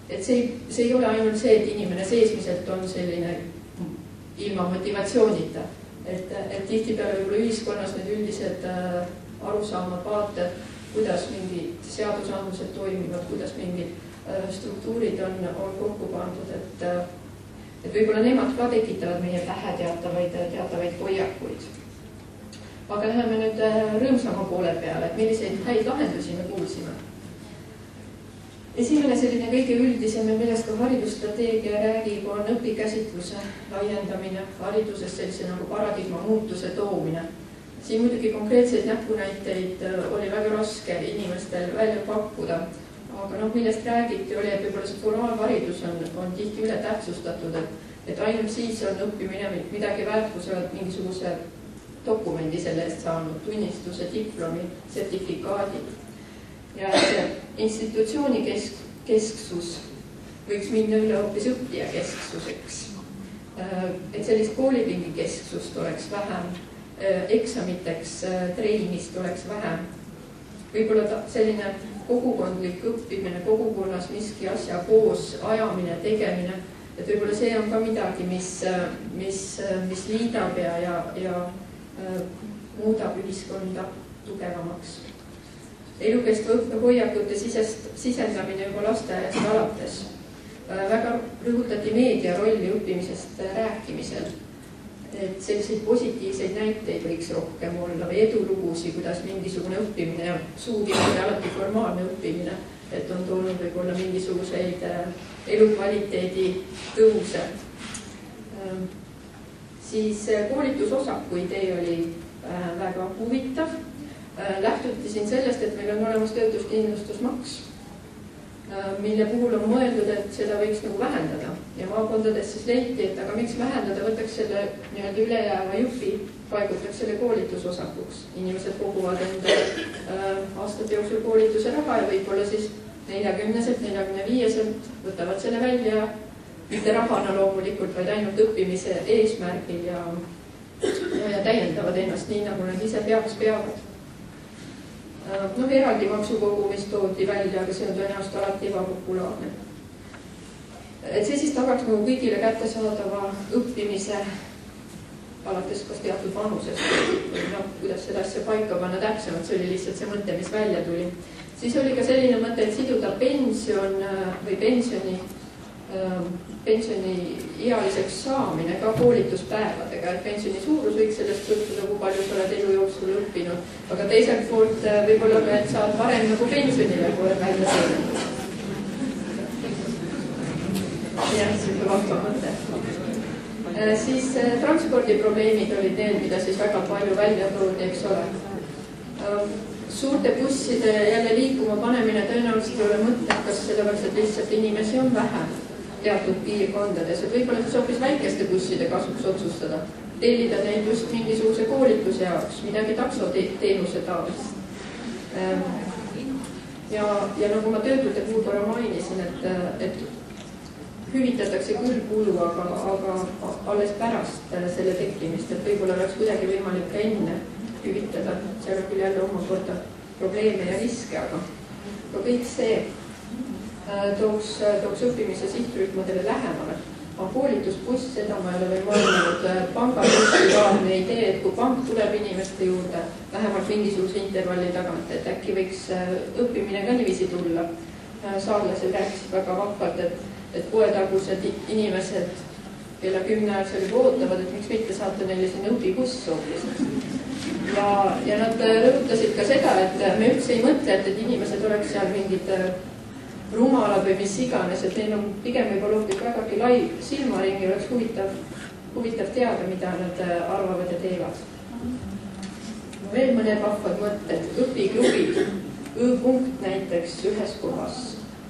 et see ei ole ainult see, et inimene seesmiselt on selline ilma motivatsioonita, et tihtipeale võib-olla ühiskonnas need üldised arusaamad, vaated, kuidas mingid seadusandlused toimivad, kuidas mingid struktuurid on kokku pandud, et võib-olla nemad ka tekitavad meie pähe teatavaid hoiakuid. Aga läheme nüüd rõõmsama poole peale, et milliseid häid lahendusi me kuulsime. Esimene selline kõige üldisem ja millest ka haridusstrateegia räägib, on õpikäsitluse laiendamine, hariduses sellise nagu paradigma muutuse toomine. Siin muidugi konkreetseid näpunäiteid oli väga raske inimestel välja pakkuda, aga millest räägiti oli, et võib-olla see formaalharidus on tihti üle tähtsustatud, et ainult siis on õppimine midagi väärtusevat, mingisuguse dokumendi selle eest saanud, tunnistuse, diplomi, sertifikaadi. Ja see institutsiooni kesksus võiks minna üle hoopis õppija kesksuseks. Et sellist koolipingi kesksust oleks vähem, eksamiteks treenist oleks vähem. Võib-olla selline kogukondlik õppimine, kogukonnas miski asja koos ajamine, tegemine, et võib-olla see on ka midagi, mis liidab ja muudab ühiskonda tugevamaks. Elukestva õppehoiakute sisendamine juba lasteaiast alates. Väga rõhutati meedia rolli õppimisest rääkimisel. Et selliseid positiivseid näiteid võiks rohkem olla või edulugusi, kuidas mingisugune õppimine ja suugi alati formaalne õppimine, et on toonud võib-olla mingisuguseid elukvaliteedi tõuse. Siis koolitusosaku idee oli väga huvitav. Lähtuti siin sellest, et meil on olemas töötuskindlustusmaks, mille puhul on mõeldud, et seda võiks nagu vähendada. Ja maakondades siis leiti, et aga miks vähendada, võtaks selle nii-öelda ülejääva jupi, paigutaks selle koolitusosakuks. Inimesed koguvad enda aastate jooksul koolituse raha ja võib-olla siis 40-selt, 45-selt võtavad selle välja, mitte rahana loomulikult, vaid ainult õppimise eesmärgil ja täiendavad ennast nii, nagu nad ise peavad. Eraldi maksukogumist toodi välja, aga see on tõenäoliselt alati ebapopulaarne. Et see siis tagaks nagu kõigile kättesaadava õppimise alates kas teatud vanusest või kuidas seda asja paika panna täpsemalt, see oli lihtsalt see mõte, mis välja tuli. Siis oli ka selline mõte, et siduda pension või pensioniealiseks saamine ka koolituspäevadega, et pensioni suurus võiks sellest sõltuda, kui palju sa oled elu jooksul õppinud, aga teiselt poolt võib-olla ka, et saad varem nagu pensionile kohe välja sõltuda. Jah, see on vahva mõte. Siis transpordiprobleemid olid need, mida siis väga palju välja toodi, eks ole. Suurte busside jälle liikuma panemine tõenäoliselt ei ole mõttekas, sellepärast, et lihtsalt inimesi on vähem teatud piirkondades, et võib-olla siis hoopis väikeste busside kasuks otsustada, tellida neid just mingisuguse koolituse jaoks, midagi taksoteenuse taolist. Ja nagu ma töötute puhul korra mainisin, et hüvitatakse küll kulu, aga alles pärast selle tekkimist, et võib-olla oleks kuidagi võimalik ka enne hüvitada, seal on küll jälle omakorda probleeme ja riske, aga kõik see tooks õppimise sihtrühmadele lähemale. koolitusbuss, seda ma ei ole veel mõelnud, pangabussi idee, et kui pank tuleb inimeste juurde vähemalt mingisuguse intervalli tagant, et äkki võiks õppimine ka niiviisi tulla. Saarlased rääkisid väga vahvalt, et poetagused inimesed kella 10 ajal seal juba ootavad, et miks mitte saata neile siin õpibuss hoopis. Ja nad rõhutasid ka seda, et me üldse ei mõtle, et inimesed oleks seal mingid rumalad või mis iganes, et neil on pigem võib-olla hoopis vägagi lai silmaringi, oleks huvitav teada, mida nad arvavad ja teevad. Veel mõned vahvad mõtted, õpiklubid, ööpunkt näiteks ühes kohas.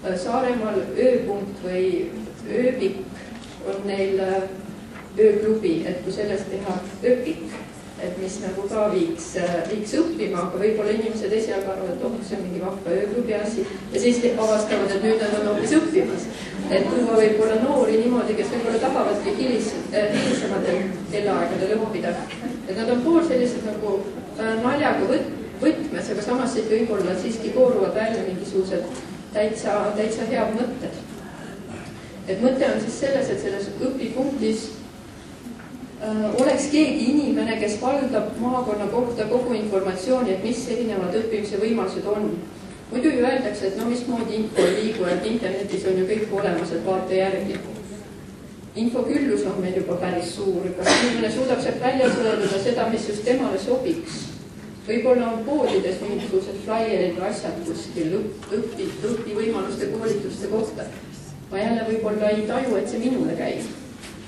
Saaremaal ööpunkt või ööpik on neil ööklubi, et kui sellest teha ööpik, et mis nagu ka viiks õppima, aga võib-olla inimesed esialgu arvavad, et see on mingi vahva ööklubi asi ja siis avastavad, et nüüd nad on hoopis õppimas. Et tuua võib-olla noori niimoodi, kes võib-olla tahavadki hilisematel kellaaegadel õppida. Et nad on pool sellised nagu naljaga võtmes, aga samas võib-olla siiski kooruvad välja mingisugused täitsa head mõtted. Et mõte on siis selles, et selles õpipunktis oleks keegi inimene, kes valdab maakonna kohta kogu informatsiooni, et mis erinevad õppimise võimalused on. Muidu ju öeldakse, et no mismoodi info ei liigu, et internetis on ju kõik olemas, et vaata järgi. Infoküllus on meil juba päris suur, kas inimene suudab sealt välja sõeluda seda, mis just temale sobiks. Võib-olla on poodides mingisugused flaierid või asjad kuskil õpivõimaluste koolituste kohta. Ma jälle võib-olla ei taju, et see minule käib.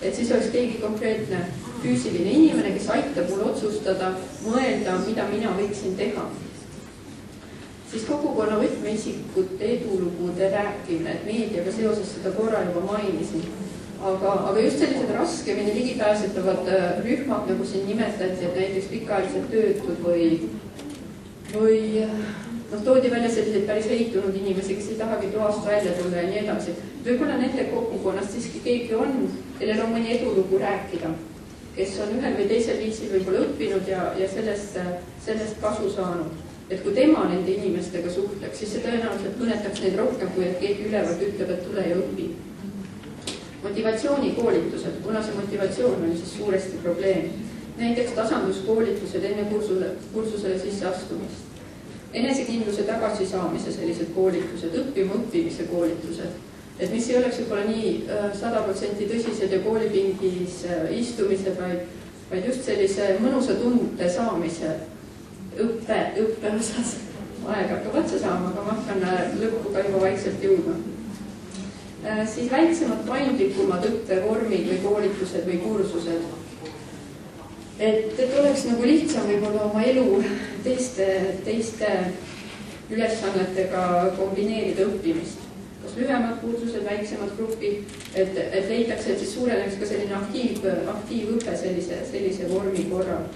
Et siis oleks keegi konkreetne füüsiline inimene, kes aitab mul otsustada, mõelda, mida mina võiksin teha. Siis kogukonna võtmeisikute edulugude rääkimine, et meediaga seoses seda korra juba mainisin. Aga just sellised raskemini ligipääsetavad rühmad, nagu siin nimetati, et näiteks pikaajalised töötud või toodi välja selliseid päris heitunud inimesi, kes ei tahagi toast välja tulla ja nii edasi. Võib-olla nende kogukonnast siiski keegi on, kellel on mõni edulugu rääkida, kes on ühel või teisel viisil võib-olla õppinud ja sellest kasu saanud. Et kui tema nende inimestega suhtleks, siis see tõenäoliselt kõnetaks neid rohkem, kui et keegi ülevalt ütleb, et tule ja õpi. Motivatsioonikoolitused, kuna see motivatsioon on siis suuresti probleem. Näiteks tasanduskoolitused enne kursusele sisse astumist. Enesekindluse tagasisaamise sellised koolitused, õppimise koolitused, et mis ei oleks võib-olla nii 100% tõsised ja koolipingis istumised, vaid just sellise mõnusa tunde saamise õppe osas. Aeg hakkab otsa saama, aga ma hakkan lõppu ka juba vaikselt jõudma. Siis väiksemad paindlikumad õppevormid või koolitused või kursused. Et oleks nagu lihtsam võib-olla oma elu teiste ülesannetega kombineerida õppimist. Kas lühemad kursused, väiksemad grupid, et leitakse, et siis suureneks ka selline aktiivõpe sellise vormi korral.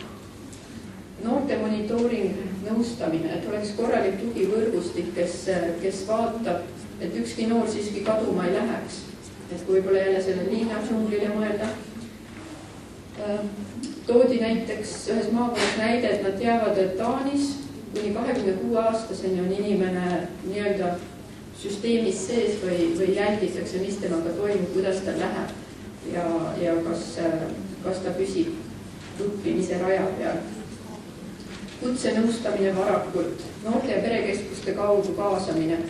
Noorte monitooring, nõustamine, et oleks korralik tugivõrgustik, kes vaatab, et ükski noor siiski kaduma ei läheks. Et kui võib-olla jälle selle liinadžunglile mõelda. Toodi näiteks ühes maakonnas näide, et nad teavad, et Taanis kuni 26-aastaseni on inimene nii-öelda süsteemis sees või jälgitakse, mis temaga toimub, kuidas ta läheb ja kas ta püsib õppimise raja peal. Kutsenõustamine varakult, noorte ja perekeskuste kaudu kaasamine.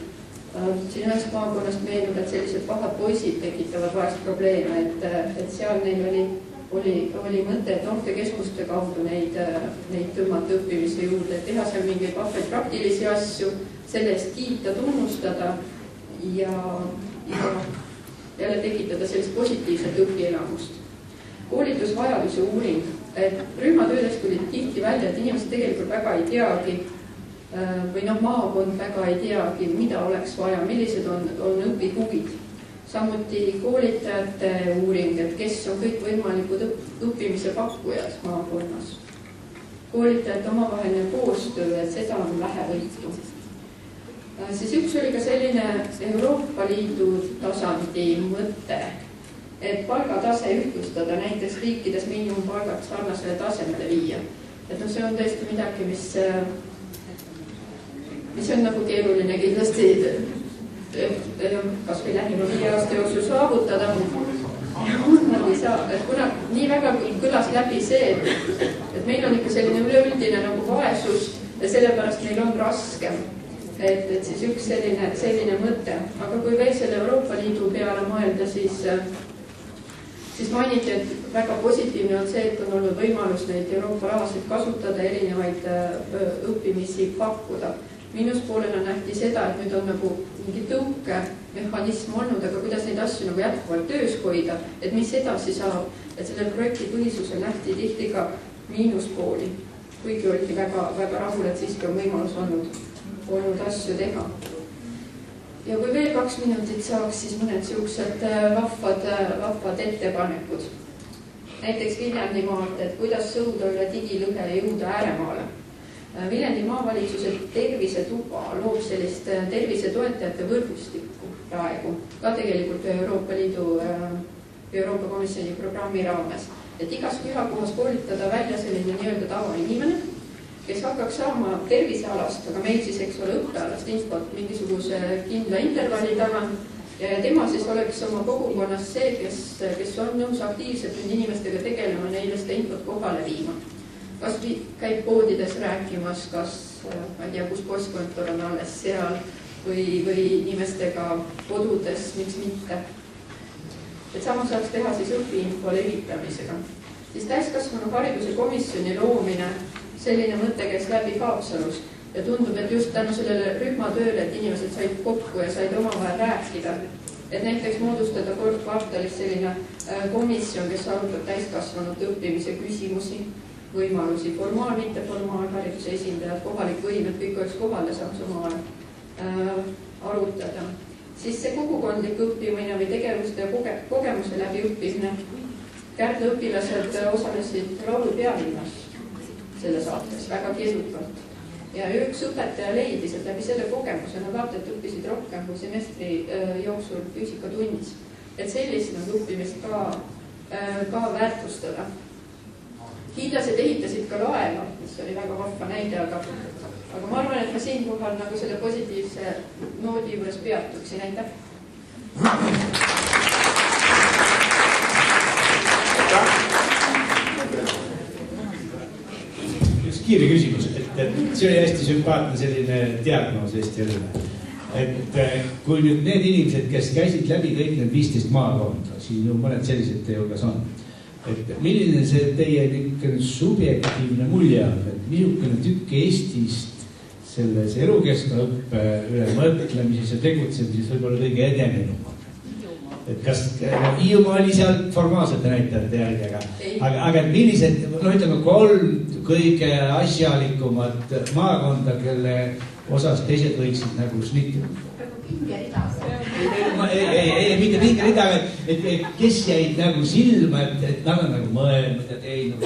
Siin ühest maakonnast meenub, et sellised pahad poisid tekitavad vahest probleeme, et seal neil oli mõte, et noortekeskuste kaudu neid tõmmata õppimise juurde, teha seal mingeid vahvaid praktilisi asju, selle eest kiita, tunnustada ja jälle tekitada sellist positiivset õpielamust. Koolitusvajaduse uuring, et rühmatöödest tuli tihti välja, et inimesed tegelikult väga ei teagi või maakond väga ei teagi, mida oleks vaja, millised on õpihuvid. Samuti koolitajate uuring, et kes on kõik võimalikud õppimise pakkujad maakonnas. Koolitajate omavaheline koostöö, et seda on vähevõitu. Siis üks oli ka selline Euroopa Liidu tasandi mõte, et palgatase ühtlustada, näiteks riikides miinimumpalgad sarnasele tasemele viia. Et see on tõesti midagi, mis on nagu keeruline kindlasti kas või lähima 5 aasta jooksul saavutada. Nad ei saa, et kuna nii väga kõlas läbi see, et meil on ikka selline üleüldine nagu vaesus ja sellepärast meil on raskem. Et siis üks selline mõte. Aga kui veel selle Euroopa Liidu peale mõelda, siis mainiti, et väga positiivne on see, et on olnud võimalus neid Euroopa rahasid kasutada, erinevaid õppimisi pakkuda. Miinuspoolena nähti seda, et nüüd on nagu mingi tõukemehhanism olnud, aga kuidas neid asju nagu jätkuvalt töös hoida, et mis edasi saab, et selle projekti põhisusel nähti tihti ka miinuspooli, kuigi oldi väga, väga rahul, et siiski on võimalus olnud asju teha. Ja kui veel 2 minutit saaks, siis mõned siuksed vahvad ettepanekud. Näiteks Viljandimaalt, et kuidas sõuda üle digilõhe ja jõuda ääremaale. Viljandi maavalitsusel tervisetuba loob sellist tervisetoetajate võrgustikku praegu, ka tegelikult Euroopa Komisjoni programmi raames. Et igas külakohas koolitada välja selline nii-öelda tavainimene, kes hakkaks saama tervisealast, aga meil siis, eks ole, õppealast infot mingisuguse kindla intervalli tagant ja tema siis oleks oma kogukonnas see, kes on nõus aktiivselt nüüd inimestega tegelema, neile seda infot kohale viima. Kas käib poodides rääkimas, kas, ma ei tea, kus postkontor on alles seal või inimestega kodudes, miks mitte. Et sama saaks teha siis õpiinfo levitamisega. Siis täiskasvanu hariduse komisjoni loomine, selline mõte käis läbi Haapsalus ja tundub, et just tänu sellele rühmatööle, et inimesed said kokku ja said omavahel rääkida. Et näiteks moodustada kord kvartalis selline komisjon, kes arutab täiskasvanute õppimise küsimusi, võimalusi, formaal, mitteformaalhariduse esindajad, kohalik võim, et kõik oleks kohal ja saaks omavahel arutada. Siis see kogukondlik õppimine või tegevuste ja kogemuse läbi õppimine. Kärdla õpilased osalesid laulu pealinnas selle saates väga keedukalt. Ja üks õpetaja leidis, et läbi selle kogemuse nad vaatad õppisid rohkem kui semestri jooksul füüsikatunnis. Et sellist õppimist ka väärtustada. Hiidlased ehitasid ka laeva, mis oli väga vahva näide, aga ma arvan, et ma siinkohal nagu selle positiivse noodi juures peatuksin. Aitäh! Üks kiire küsimus, et see oli hästi sümpaatne selline diagnoos Eesti elule. Et kui nüüd need inimesed, kes käisid läbi kõik need 15 maakonda, siin ju mõned sellised teie hulgas on, et milline see teie subjektiivne mulje on, et missugune tükk Eestist selles elukestva õppe üle mõtlemises ja tegutsemises võib-olla kõige edenenum on? Et kas Hiiumaa oli seal formaalsete näitajate järgi, aga millised, ütleme 3 kõige asjalikumat maakonda, kelle osas teised võiksid nagu snittida? Pingerida. Ei, mitte pingerida, et kes jäid nagu silma, et nad on nagu mõelnud ja teinud,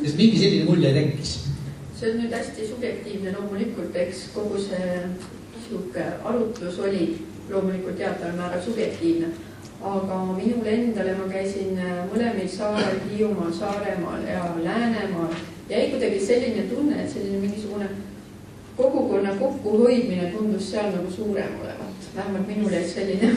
sest mingi selline mulje tekkis. See on nüüd hästi subjektiivne loomulikult, eks kogu see arutlus oli loomulikult teataval määral subjektiivne, aga minul endale ma käisin mõlemil saarel, Hiiumaal, Saaremaal ja Läänemaal ja ei kuidagi selline tunne, et selline mingisugune kogukonna kokkuhoidmine tundus seal nagu suurem olevat. Vähemalt minul jäi selline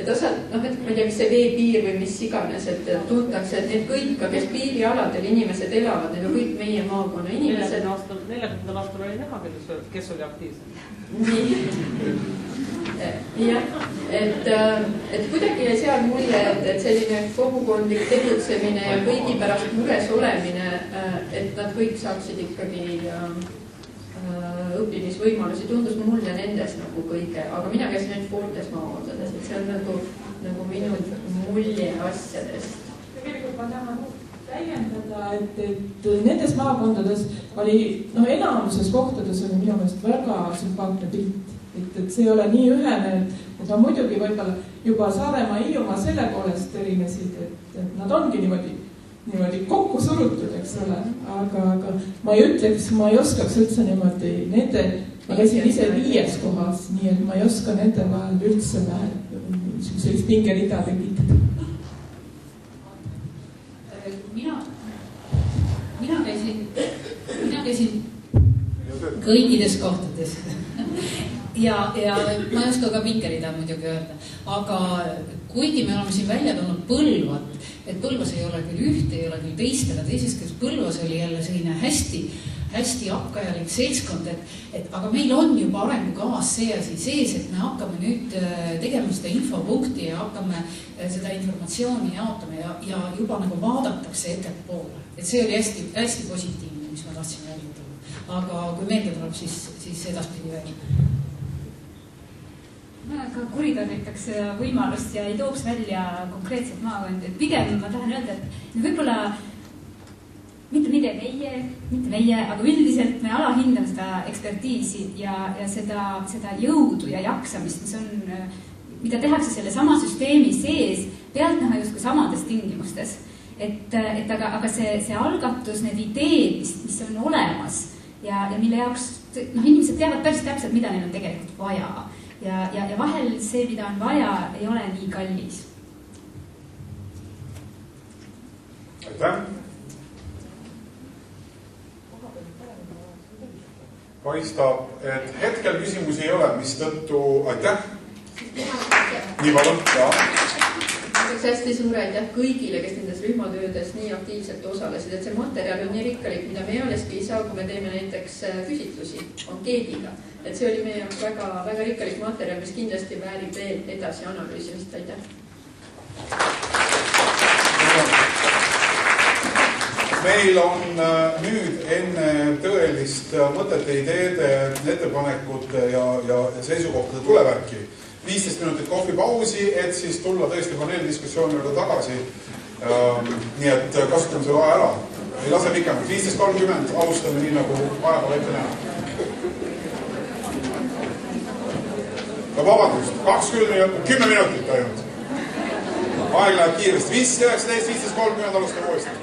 et osad, et ma ei tea, mis see veepiir või mis iganes, et tuntakse, et need kõik, kes piirialadel inimesed elavad, need on kõik meie maakonna inimesed. 40. aastal oli näha, kes oli aktiivsed. Jah, et kuidagi jäi seal mulje, et selline kogukondlik tegutsemine ja kõigi pärast mures olemine, et nad kõik saaksid ikkagi õppimisvõimalusi, tundus mulle nendes nagu kõige, aga mina käisin ainult pooltes maakondades, et see on nagu minu mulje asjadest. Tegelikult ma tahan täiendada, et nendes maakondades oli, enamuses kohtades oli minu meelest väga sümpaatne pilt, et see ei ole nii ühene, et ma muidugi võib-olla juba Saaremaa, Hiiumaa selle poolest erinesid, et nad ongi niimoodi kokku surutud, eks ole, aga ma ei ütleks, ma ei oskaks üldse niimoodi nende, ma käisin ise 5 kohas, nii et ma ei oska nende vahel üldse sellist pingerida tekitada. Mina käisin kõikides kohtades ja ma ei oska ka pingerida muidugi öelda, aga kuigi me oleme siin välja tulnud Põlvat, et Põlvas ei ole küll ühte, ei ole küll teist, aga teisest kes Põlvas oli jälle selline hästi hakkajalik seltskond, et aga meil on juba arengukavas see asi sees, et me hakkame nüüd tegema seda infopunkti ja hakkame seda informatsiooni jaotama ja juba nagu vaadatakse ettepoole. Et see oli hästi positiivne, mis ma tahtsin välja tulla. Aga kui meelde tuleb, siis edaspidi veel. Ma ka kuritarvitaks võimalust ja ei tooks välja konkreetselt maakondi. Et pigem ma tahan öelda, et võib-olla mitte meie, aga üldiselt me alahindame seda ekspertiisi ja seda jõudu ja jaksamist, mida tehakse selle sama süsteemi sees, pealtnäha justkui samades tingimustes. Aga see algatus, need ideed, mis on olemas ja mille jaoks inimesed teavad päris täpselt, mida neil on tegelikult vaja. Ja vahel see, mida on vaja, ei ole nii kallis. Aitäh! Paistab, et hetkel küsimusi ei ole, mis tõttu aitäh! Nii palun, jaa. Hästi suur aitäh kõigile, kes nendes rühmatöödes nii aktiivselt osalesid, et see materjal on nii rikkalik, mida me ealeski ei saa, kui me teeme näiteks küsitlusi ankeediga. Et see oli meie jaoks väga rikkalik materjal, mis kindlasti väärib veel edasi analüüsimist. Aitäh! Meil on nüüd enne tõelist mõtete, ideede, ettepanekute ja seisukohtade tulevärki 15 minutit kohvipausi, et siis tulla tõesti paneeldiskussiooni juurde tagasi. Nii et kasutame selle aja ära. Ei lase pikemalt. 15.30 alustame nii nagu ajaga ette näha. Ja vabandust, 10 minutit ainult. Aeg läheb kiiresti. 15.19, 15.30 alustame uuesti.